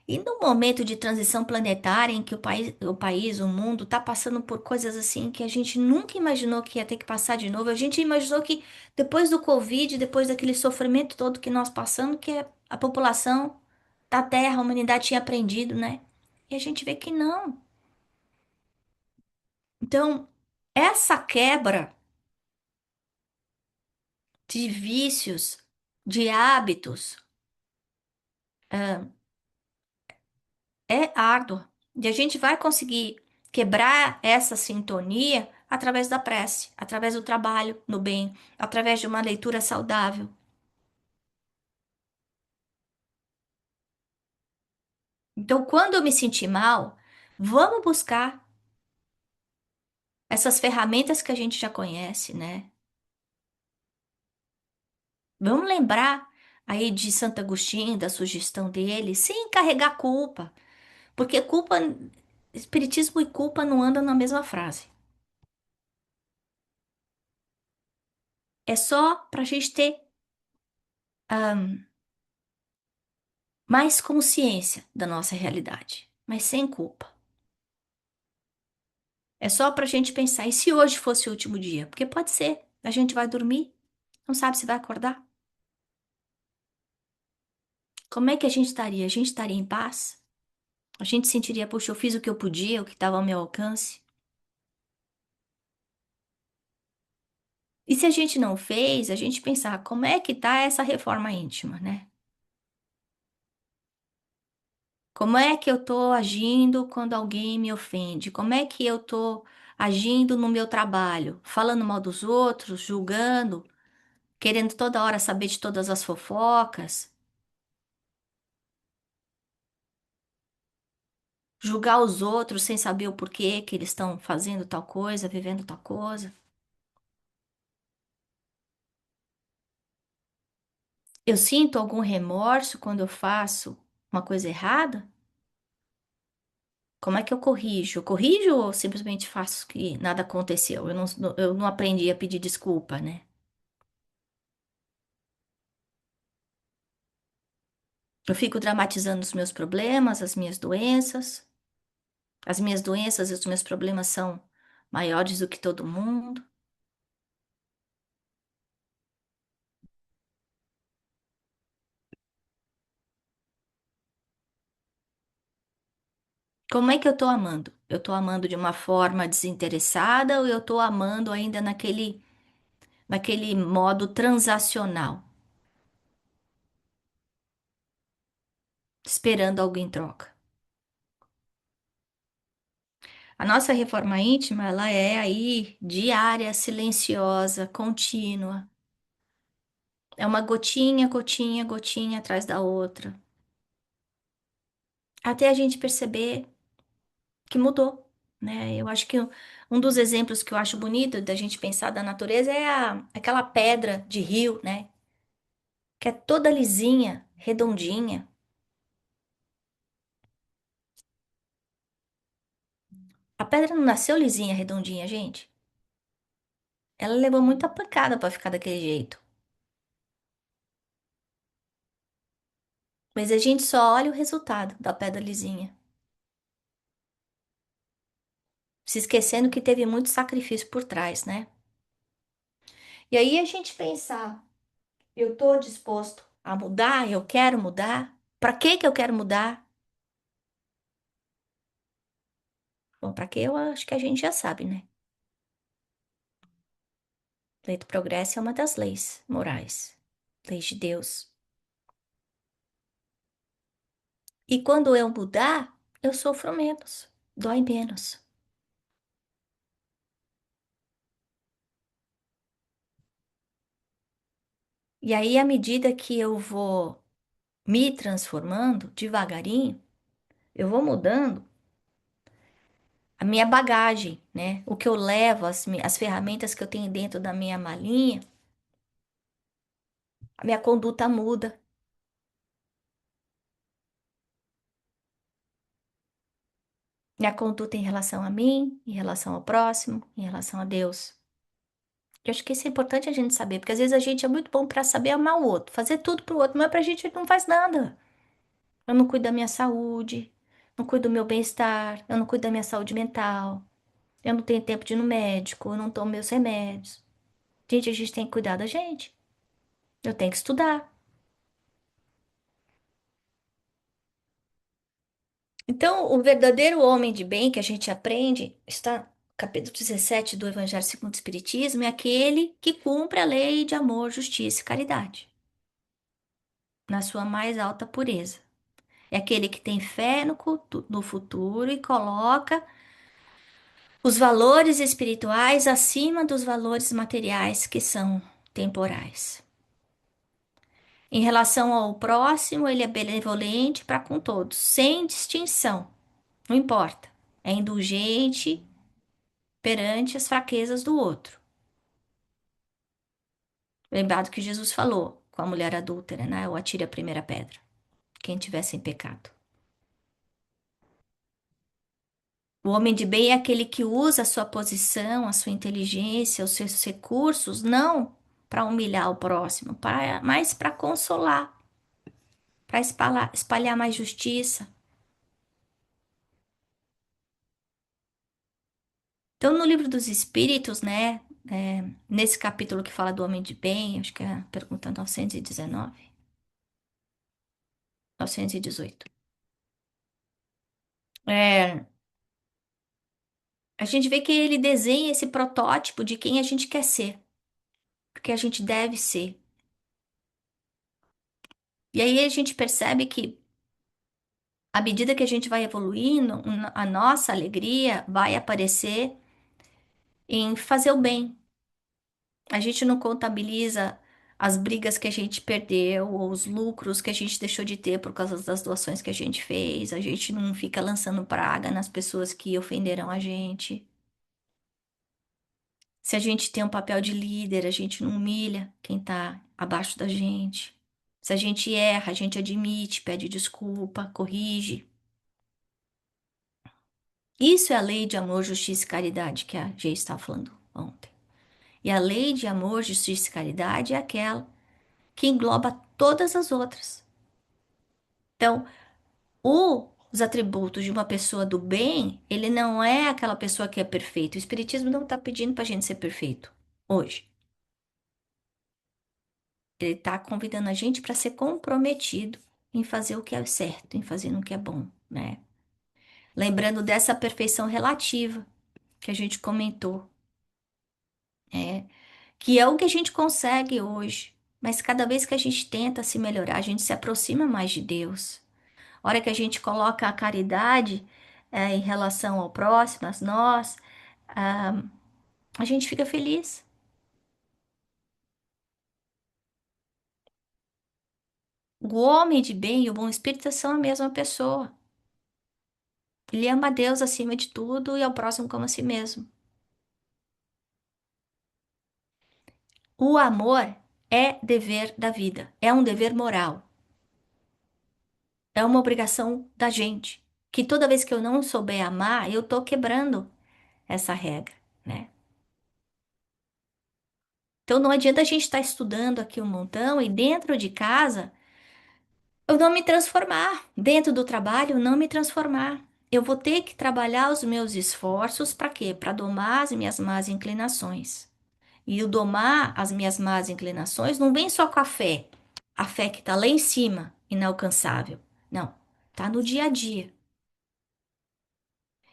e no momento de transição planetária em que o mundo está passando por coisas assim que a gente nunca imaginou que ia ter que passar de novo, a gente imaginou que depois do Covid, depois daquele sofrimento todo que nós passamos, que a população da Terra, a humanidade tinha aprendido, né? E a gente vê que não. Então, essa quebra de vícios, de hábitos, é árdua. E a gente vai conseguir quebrar essa sintonia através da prece, através do trabalho no bem, através de uma leitura saudável. Então, quando eu me sentir mal, vamos buscar essas ferramentas que a gente já conhece, né? Vamos lembrar aí de Santo Agostinho, da sugestão dele, sem carregar culpa, porque culpa, espiritismo e culpa não andam na mesma frase. É só para a gente ter mais consciência da nossa realidade, mas sem culpa. É só para a gente pensar, e se hoje fosse o último dia? Porque pode ser, a gente vai dormir, não sabe se vai acordar. Como é que a gente estaria? A gente estaria em paz? A gente sentiria, poxa, eu fiz o que eu podia, o que estava ao meu alcance? E se a gente não fez, a gente pensar, como é que tá essa reforma íntima, né? Como é que eu tô agindo quando alguém me ofende? Como é que eu tô agindo no meu trabalho? Falando mal dos outros, julgando, querendo toda hora saber de todas as fofocas, julgar os outros sem saber o porquê que eles estão fazendo tal coisa, vivendo tal coisa. Eu sinto algum remorso quando eu faço uma coisa errada? Como é que eu corrijo? Eu corrijo ou simplesmente faço que nada aconteceu? Eu não aprendi a pedir desculpa, né? Eu fico dramatizando os meus problemas, as minhas doenças. As minhas doenças e os meus problemas são maiores do que todo mundo. Como é que eu tô amando? Eu tô amando de uma forma desinteressada ou eu tô amando ainda naquele modo transacional, esperando algo em troca? A nossa reforma íntima, ela é aí diária, silenciosa, contínua. É uma gotinha, gotinha, gotinha atrás da outra. Até a gente perceber que mudou, né? Eu acho que um dos exemplos que eu acho bonito da gente pensar da natureza é aquela pedra de rio, né? Que é toda lisinha, redondinha. A pedra não nasceu lisinha, redondinha, gente. Ela levou muita pancada para ficar daquele jeito. Mas a gente só olha o resultado da pedra lisinha, se esquecendo que teve muito sacrifício por trás, né? E aí a gente pensar, eu tô disposto a mudar, eu quero mudar. Para que que eu quero mudar? Bom, para que eu acho que a gente já sabe, né? Lei do progresso é uma das leis morais, leis de Deus. E quando eu mudar, eu sofro menos, dói menos. E aí, à medida que eu vou me transformando devagarinho, eu vou mudando a minha bagagem, né? O que eu levo, as ferramentas que eu tenho dentro da minha malinha, a minha conduta muda. Minha conduta em relação a mim, em relação ao próximo, em relação a Deus. Eu acho que isso é importante a gente saber, porque às vezes a gente é muito bom para saber amar o outro, fazer tudo pro outro, mas pra gente não faz nada. Eu não cuido da minha saúde, não cuido do meu bem-estar, eu não cuido da minha saúde mental, eu não tenho tempo de ir no médico, eu não tomo meus remédios. Gente, a gente tem que cuidar da gente. Eu tenho que estudar. Então, o verdadeiro homem de bem que a gente aprende está no capítulo 17 do Evangelho segundo o Espiritismo, é aquele que cumpre a lei de amor, justiça e caridade, na sua mais alta pureza. É aquele que tem fé no futuro e coloca Os valores espirituais acima dos valores materiais que são temporais. Em relação ao próximo, ele é benevolente para com todos, sem distinção. Não importa. É indulgente perante as fraquezas do outro. Lembrado que Jesus falou com a mulher adúltera, né? Ou atire a primeira pedra. Quem tiver sem pecado. O homem de bem é aquele que usa a sua posição, a sua inteligência, os seus recursos, não para humilhar o próximo, mas para consolar, para espalhar mais justiça. Então, no livro dos Espíritos, né, nesse capítulo que fala do homem de bem, acho que é a pergunta 919, 918. É, a gente vê que ele desenha esse protótipo de quem a gente quer ser, porque a gente deve ser. E aí a gente percebe que, à medida que a gente vai evoluindo, a nossa alegria vai aparecer em fazer o bem. A gente não contabiliza as brigas que a gente perdeu, ou os lucros que a gente deixou de ter por causa das doações que a gente fez. A gente não fica lançando praga nas pessoas que ofenderam a gente. Se a gente tem um papel de líder, a gente não humilha quem está abaixo da gente. Se a gente erra, a gente admite, pede desculpa, corrige. Isso é a lei de amor, justiça e caridade que a Jay estava falando ontem. E a lei de amor, justiça e caridade é aquela que engloba todas as outras. Então, os atributos de uma pessoa do bem, ele não é aquela pessoa que é perfeita. O Espiritismo não está pedindo para a gente ser perfeito hoje. Ele está convidando a gente para ser comprometido em fazer o que é certo, em fazer o que é bom, né? Lembrando dessa perfeição relativa que a gente comentou, né? Que é o que a gente consegue hoje. Mas cada vez que a gente tenta se melhorar, a gente se aproxima mais de Deus. A hora que a gente coloca a caridade, em relação ao próximo, a nós, ah, a gente fica feliz. O homem de bem e o bom espírito são a mesma pessoa. Ele ama a Deus acima de tudo e ao próximo como a si mesmo. O amor é dever da vida, é um dever moral, é uma obrigação da gente. Que toda vez que eu não souber amar, eu tô quebrando essa regra, né? Então não adianta a gente estar estudando aqui um montão e dentro de casa eu não me transformar, dentro do trabalho não me transformar. Eu vou ter que trabalhar os meus esforços para quê? Para domar as minhas más inclinações. E o domar as minhas más inclinações não vem só com a fé que está lá em cima, inalcançável. Não, está no dia a dia.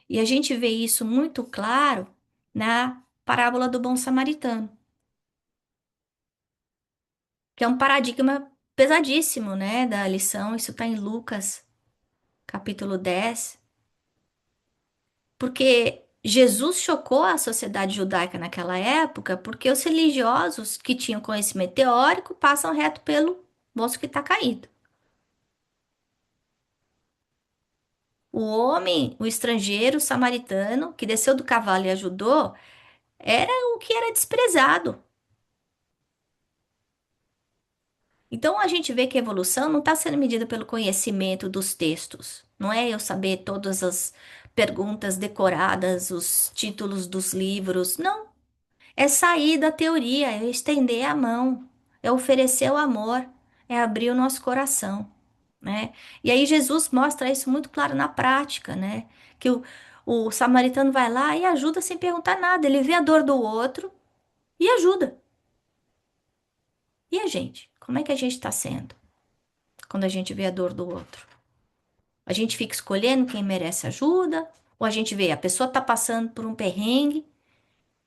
E a gente vê isso muito claro na parábola do bom samaritano, que é um paradigma pesadíssimo, né, da lição. Isso está em Lucas, capítulo 10, porque Jesus chocou a sociedade judaica naquela época, porque os religiosos que tinham conhecimento teórico passam reto pelo moço que está caído. O homem, o estrangeiro, o samaritano, que desceu do cavalo e ajudou, era o que era desprezado. Então a gente vê que a evolução não está sendo medida pelo conhecimento dos textos. Não é eu saber todas as perguntas decoradas, os títulos dos livros. Não. É sair da teoria, é estender a mão, é oferecer o amor, é abrir o nosso coração, né? E aí Jesus mostra isso muito claro na prática, né? Que o samaritano vai lá e ajuda sem perguntar nada. Ele vê a dor do outro e ajuda. E a gente? Como é que a gente está sendo quando a gente vê a dor do outro? A gente fica escolhendo quem merece ajuda? Ou a gente vê a pessoa está passando por um perrengue,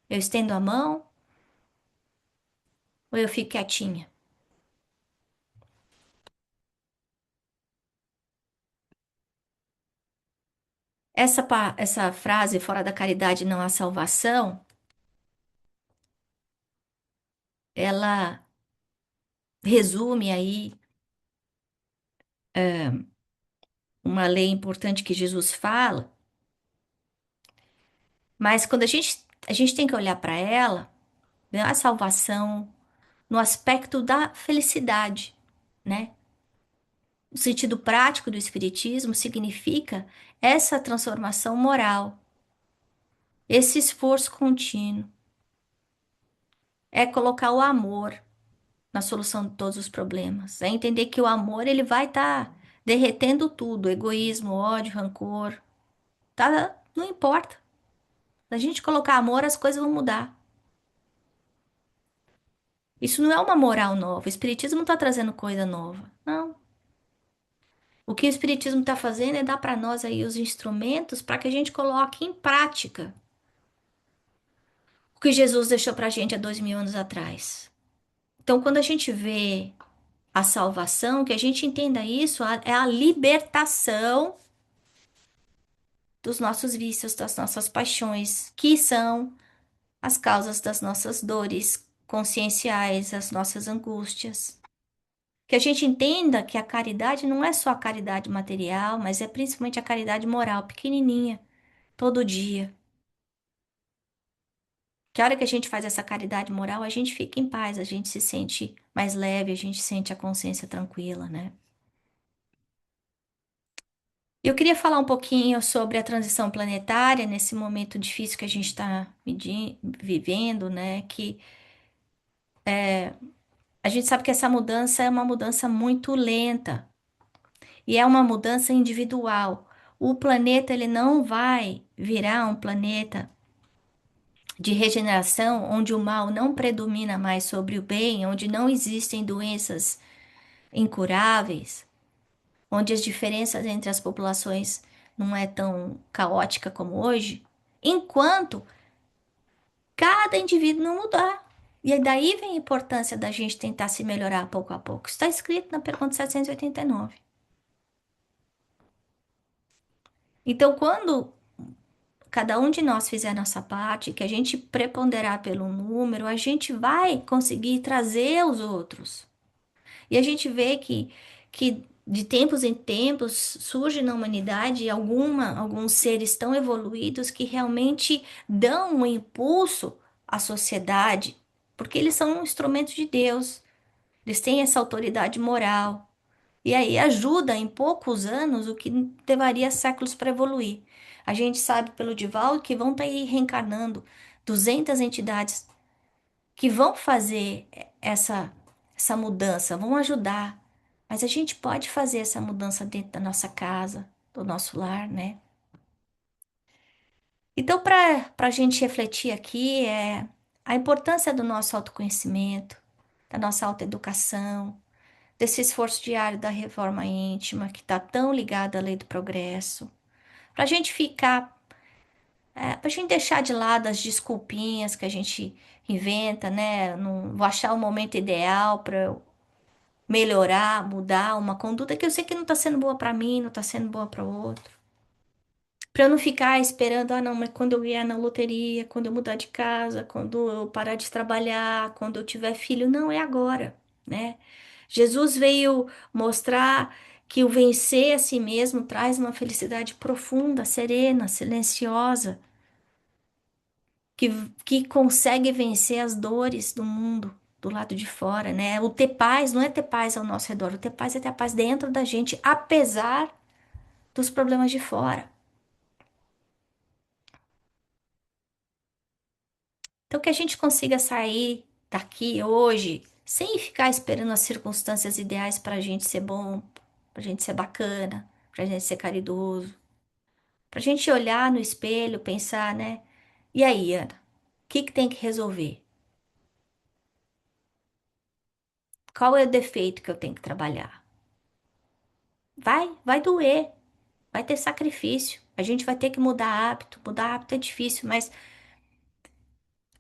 eu estendo a mão, ou eu fico quietinha? Essa frase, fora da caridade não há salvação, ela resume aí uma lei importante que Jesus fala, mas quando a gente tem que olhar para ela, né, a salvação no aspecto da felicidade, né? O sentido prático do Espiritismo significa essa transformação moral, esse esforço contínuo, é colocar o amor na solução de todos os problemas, é entender que o amor ele vai estar derretendo tudo, egoísmo, ódio, rancor, tá? Não importa. Se a gente colocar amor, as coisas vão mudar. Isso não é uma moral nova. O Espiritismo não está trazendo coisa nova. Não. O que o Espiritismo está fazendo é dar para nós aí os instrumentos para que a gente coloque em prática o que Jesus deixou para a gente há 2000 anos atrás. Então, quando a gente vê a salvação, que a gente entenda isso, é a libertação dos nossos vícios, das nossas paixões, que são as causas das nossas dores conscienciais, as nossas angústias. Que a gente entenda que a caridade não é só a caridade material, mas é principalmente a caridade moral, pequenininha, todo dia. Que a hora que a gente faz essa caridade moral, a gente fica em paz, a gente se sente mais leve, a gente sente a consciência tranquila, né? Eu queria falar um pouquinho sobre a transição planetária nesse momento difícil que a gente está vivendo, né? Que a gente sabe que essa mudança é uma mudança muito lenta e é uma mudança individual. O planeta ele não vai virar um planeta de regeneração onde o mal não predomina mais sobre o bem, onde não existem doenças incuráveis, onde as diferenças entre as populações não é tão caótica como hoje, enquanto cada indivíduo não mudar. E aí daí vem a importância da gente tentar se melhorar pouco a pouco. Está escrito na pergunta 789. Então, quando cada um de nós fizer a nossa parte, que a gente preponderar pelo número, a gente vai conseguir trazer os outros. E a gente vê que de tempos em tempos surge na humanidade alguns seres tão evoluídos que realmente dão um impulso à sociedade, porque eles são um instrumento de Deus, eles têm essa autoridade moral. E aí ajuda em poucos anos o que levaria séculos para evoluir. A gente sabe pelo Divaldo que vão estar aí reencarnando 200 entidades que vão fazer essa mudança, vão ajudar. Mas a gente pode fazer essa mudança dentro da nossa casa, do nosso lar, né? Então, para a gente refletir aqui, é a importância do nosso autoconhecimento, da nossa autoeducação, desse esforço diário da reforma íntima, que está tão ligado à lei do progresso, para a gente ficar, para a gente deixar de lado as desculpinhas que a gente inventa, né? Não vou achar o momento ideal para melhorar, mudar uma conduta que eu sei que não está sendo boa para mim, não está sendo boa para o outro. Para eu não ficar esperando, ah, não, mas quando eu ganhar na loteria, quando eu mudar de casa, quando eu parar de trabalhar, quando eu tiver filho, não, é agora, né? Jesus veio mostrar que o vencer a si mesmo traz uma felicidade profunda, serena, silenciosa, que, que consegue vencer as dores do mundo do lado de fora, né? O ter paz não é ter paz ao nosso redor, o ter paz é ter paz dentro da gente, apesar dos problemas de fora. Então, que a gente consiga sair daqui hoje sem ficar esperando as circunstâncias ideais para a gente ser bom, para a gente ser bacana, para a gente ser caridoso, para a gente olhar no espelho, pensar, né? E aí, Ana, o que que tem que resolver? Qual é o defeito que eu tenho que trabalhar? Vai doer, vai ter sacrifício. A gente vai ter que mudar hábito. Mudar hábito é difícil, mas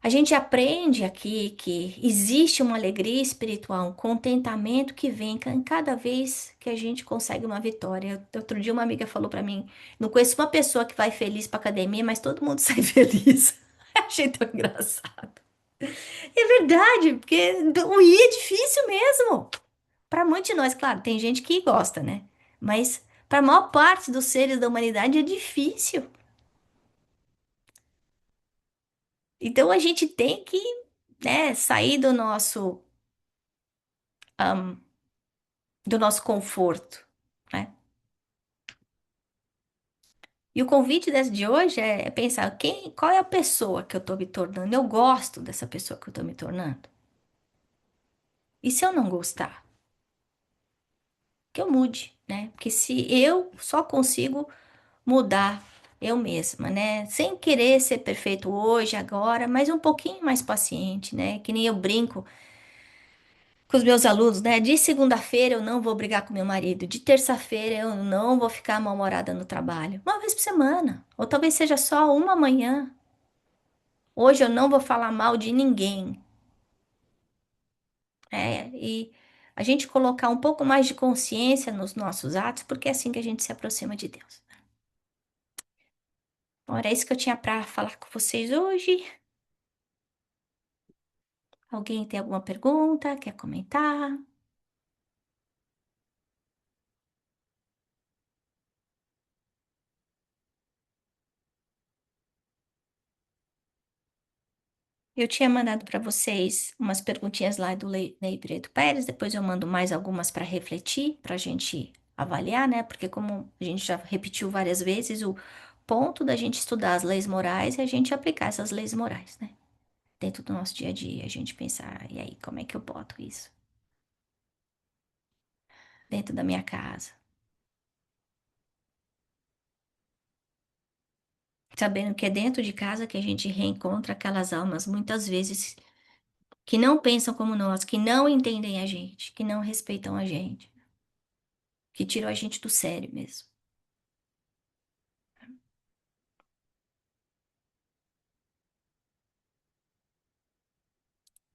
A gente aprende aqui que existe uma alegria espiritual, um contentamento que vem cada vez que a gente consegue uma vitória. Outro dia uma amiga falou pra mim, não conheço uma pessoa que vai feliz pra academia, mas todo mundo sai feliz. Achei tão engraçado. É verdade, porque o ir é difícil mesmo. Pra muitos de nós, claro, tem gente que gosta, né? Mas pra maior parte dos seres da humanidade é difícil. Então a gente tem que, né, sair ahn, do nosso conforto, né? E o convite de hoje é pensar qual é a pessoa que eu tô me tornando? Eu gosto dessa pessoa que eu tô me tornando? E se eu não gostar, que eu mude, né? Porque se eu só consigo mudar eu mesma, né? Sem querer ser perfeito hoje, agora, mas um pouquinho mais paciente, né? Que nem eu brinco com os meus alunos, né? De segunda-feira eu não vou brigar com meu marido, de terça-feira eu não vou ficar mal-humorada no trabalho. Uma vez por semana, ou talvez seja só uma manhã. Hoje eu não vou falar mal de ninguém. E a gente colocar um pouco mais de consciência nos nossos atos, porque é assim que a gente se aproxima de Deus. Bom, era isso que eu tinha para falar com vocês hoje. Alguém tem alguma pergunta? Quer comentar? Eu tinha mandado para vocês umas perguntinhas lá do Ney Preto Pérez, depois eu mando mais algumas para refletir, para a gente avaliar, né? Porque como a gente já repetiu várias vezes, o ponto da gente estudar as leis morais é a gente aplicar essas leis morais, né? Dentro do nosso dia a dia, a gente pensar, e aí, como é que eu boto isso dentro da minha casa? Sabendo que é dentro de casa que a gente reencontra aquelas almas, muitas vezes, que não pensam como nós, que não entendem a gente, que não respeitam a gente, que tiram a gente do sério mesmo.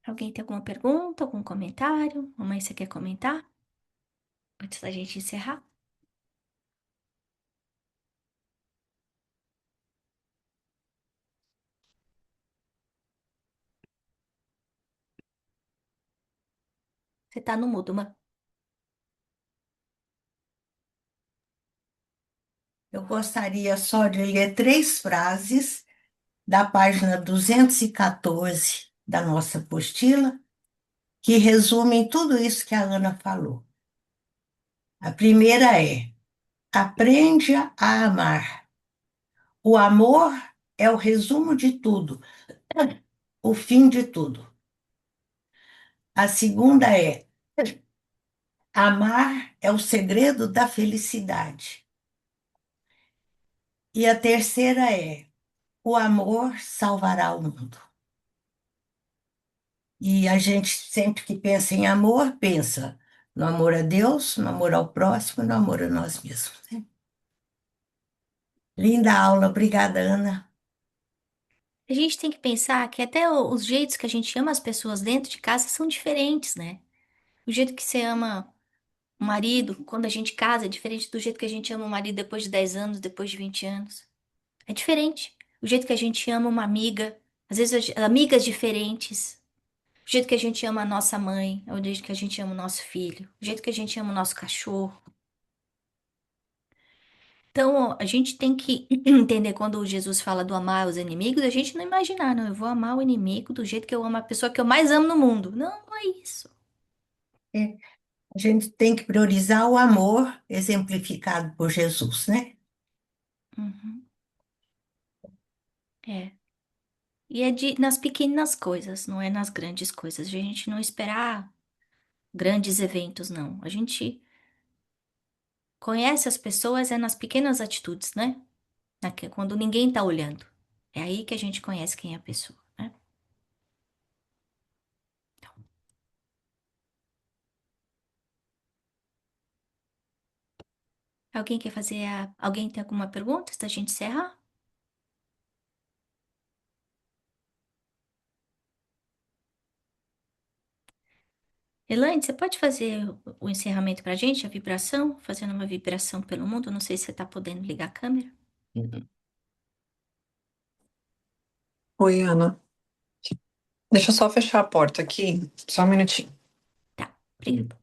Alguém tem alguma pergunta, algum comentário? Mamãe, você quer comentar? Antes da gente encerrar? Você tá no mudo, mas Eu gostaria só de ler três frases da página 214 da nossa apostila, que resumem tudo isso que a Ana falou. A primeira é: aprende a amar. O amor é o resumo de tudo, o fim de tudo. A segunda é: amar é o segredo da felicidade. E a terceira é: o amor salvará o mundo. E a gente, sempre que pensa em amor, pensa no amor a Deus, no amor ao próximo, no amor a nós mesmos, né? Linda aula, obrigada, Ana. a gente tem que pensar que até os jeitos que a gente ama as pessoas dentro de casa são diferentes, né? O jeito que você ama o marido quando a gente casa é diferente do jeito que a gente ama o marido depois de 10 anos, depois de 20 anos. É diferente. O jeito que a gente ama uma amiga, às vezes amigas diferentes. O jeito que a gente ama a nossa mãe, é o jeito que a gente ama o nosso filho, o jeito que a gente ama o nosso cachorro. Então, a gente tem que entender quando Jesus fala do amar os inimigos, a gente não imaginar, não, eu vou amar o inimigo do jeito que eu amo a pessoa que eu mais amo no mundo. Não, não é isso. É, a gente tem que priorizar o amor exemplificado por Jesus, né? Uhum, é. E é nas pequenas coisas, não é nas grandes coisas. A gente não esperar grandes eventos, não. A gente conhece as pessoas é nas pequenas atitudes, né? Quando ninguém tá olhando. É aí que a gente conhece quem é a pessoa, né? Alguém quer fazer Alguém tem alguma pergunta antes da gente encerrar? Elaine, você pode fazer o encerramento pra gente, a vibração? Fazendo uma vibração pelo mundo? Não sei se você tá podendo ligar a câmera. Oi, Ana. Deixa eu só fechar a porta aqui. Só um minutinho. Tá, obrigada.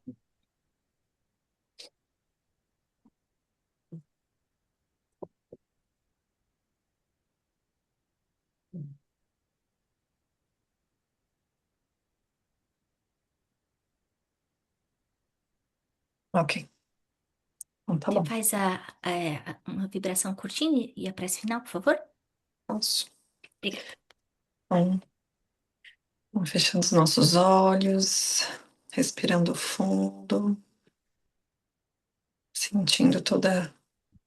Ok. Então tá Você bom. faz uma vibração curtinha e a prece final, por favor? Posso? Obrigada. Então, vamos fechando os nossos olhos, respirando fundo, sentindo toda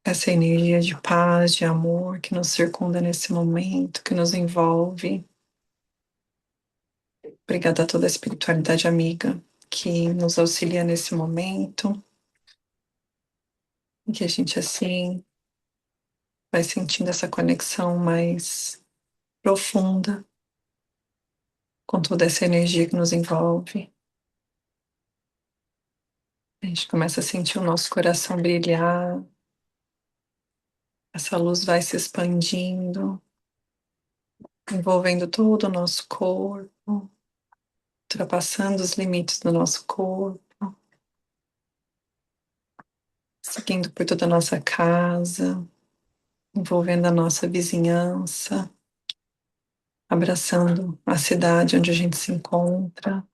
essa energia de paz, de amor que nos circunda nesse momento, que nos envolve. Obrigada a toda a espiritualidade amiga que nos auxilia nesse momento, em que a gente assim vai sentindo essa conexão mais profunda com toda essa energia que nos envolve. A gente começa a sentir o nosso coração brilhar, essa luz vai se expandindo, envolvendo todo o nosso corpo, ultrapassando os limites do nosso corpo, seguindo por toda a nossa casa, envolvendo a nossa vizinhança, abraçando a cidade onde a gente se encontra,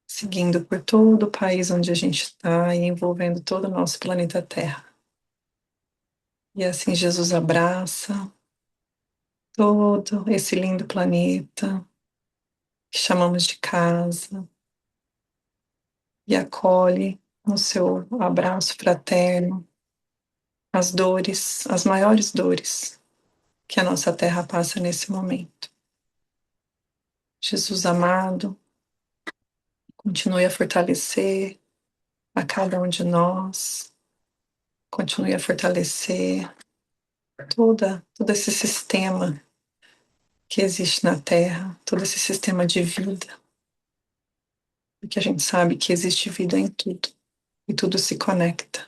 seguindo por todo o país onde a gente está e envolvendo todo o nosso planeta Terra. E assim Jesus abraça todo esse lindo planeta que chamamos de casa e acolhe no seu abraço fraterno as dores, as maiores dores que a nossa terra passa nesse momento. Jesus amado, continue a fortalecer a cada um de nós, continue a fortalecer todo esse sistema que existe na Terra, todo esse sistema de vida, porque a gente sabe que existe vida em tudo e tudo se conecta.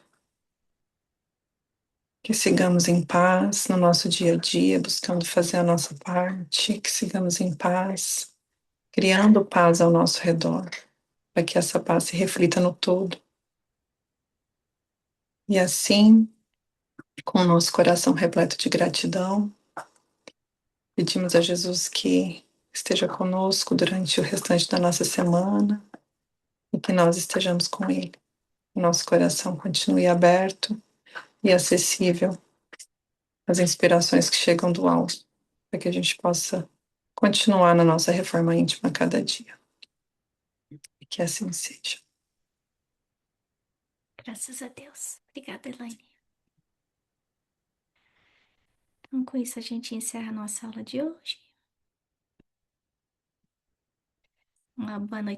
Que sigamos em paz no nosso dia a dia, buscando fazer a nossa parte, que sigamos em paz, criando paz ao nosso redor, para que essa paz se reflita no todo. E assim, com o nosso coração repleto de gratidão, pedimos a Jesus que esteja conosco durante o restante da nossa semana e que nós estejamos com Ele. Nosso coração continue aberto e acessível às inspirações que chegam do alto, para que a gente possa continuar na nossa reforma íntima a cada dia. E que assim seja. Graças a Deus. Obrigada, Elaine. Então, com isso, a gente encerra a nossa aula de hoje. Uma boa noite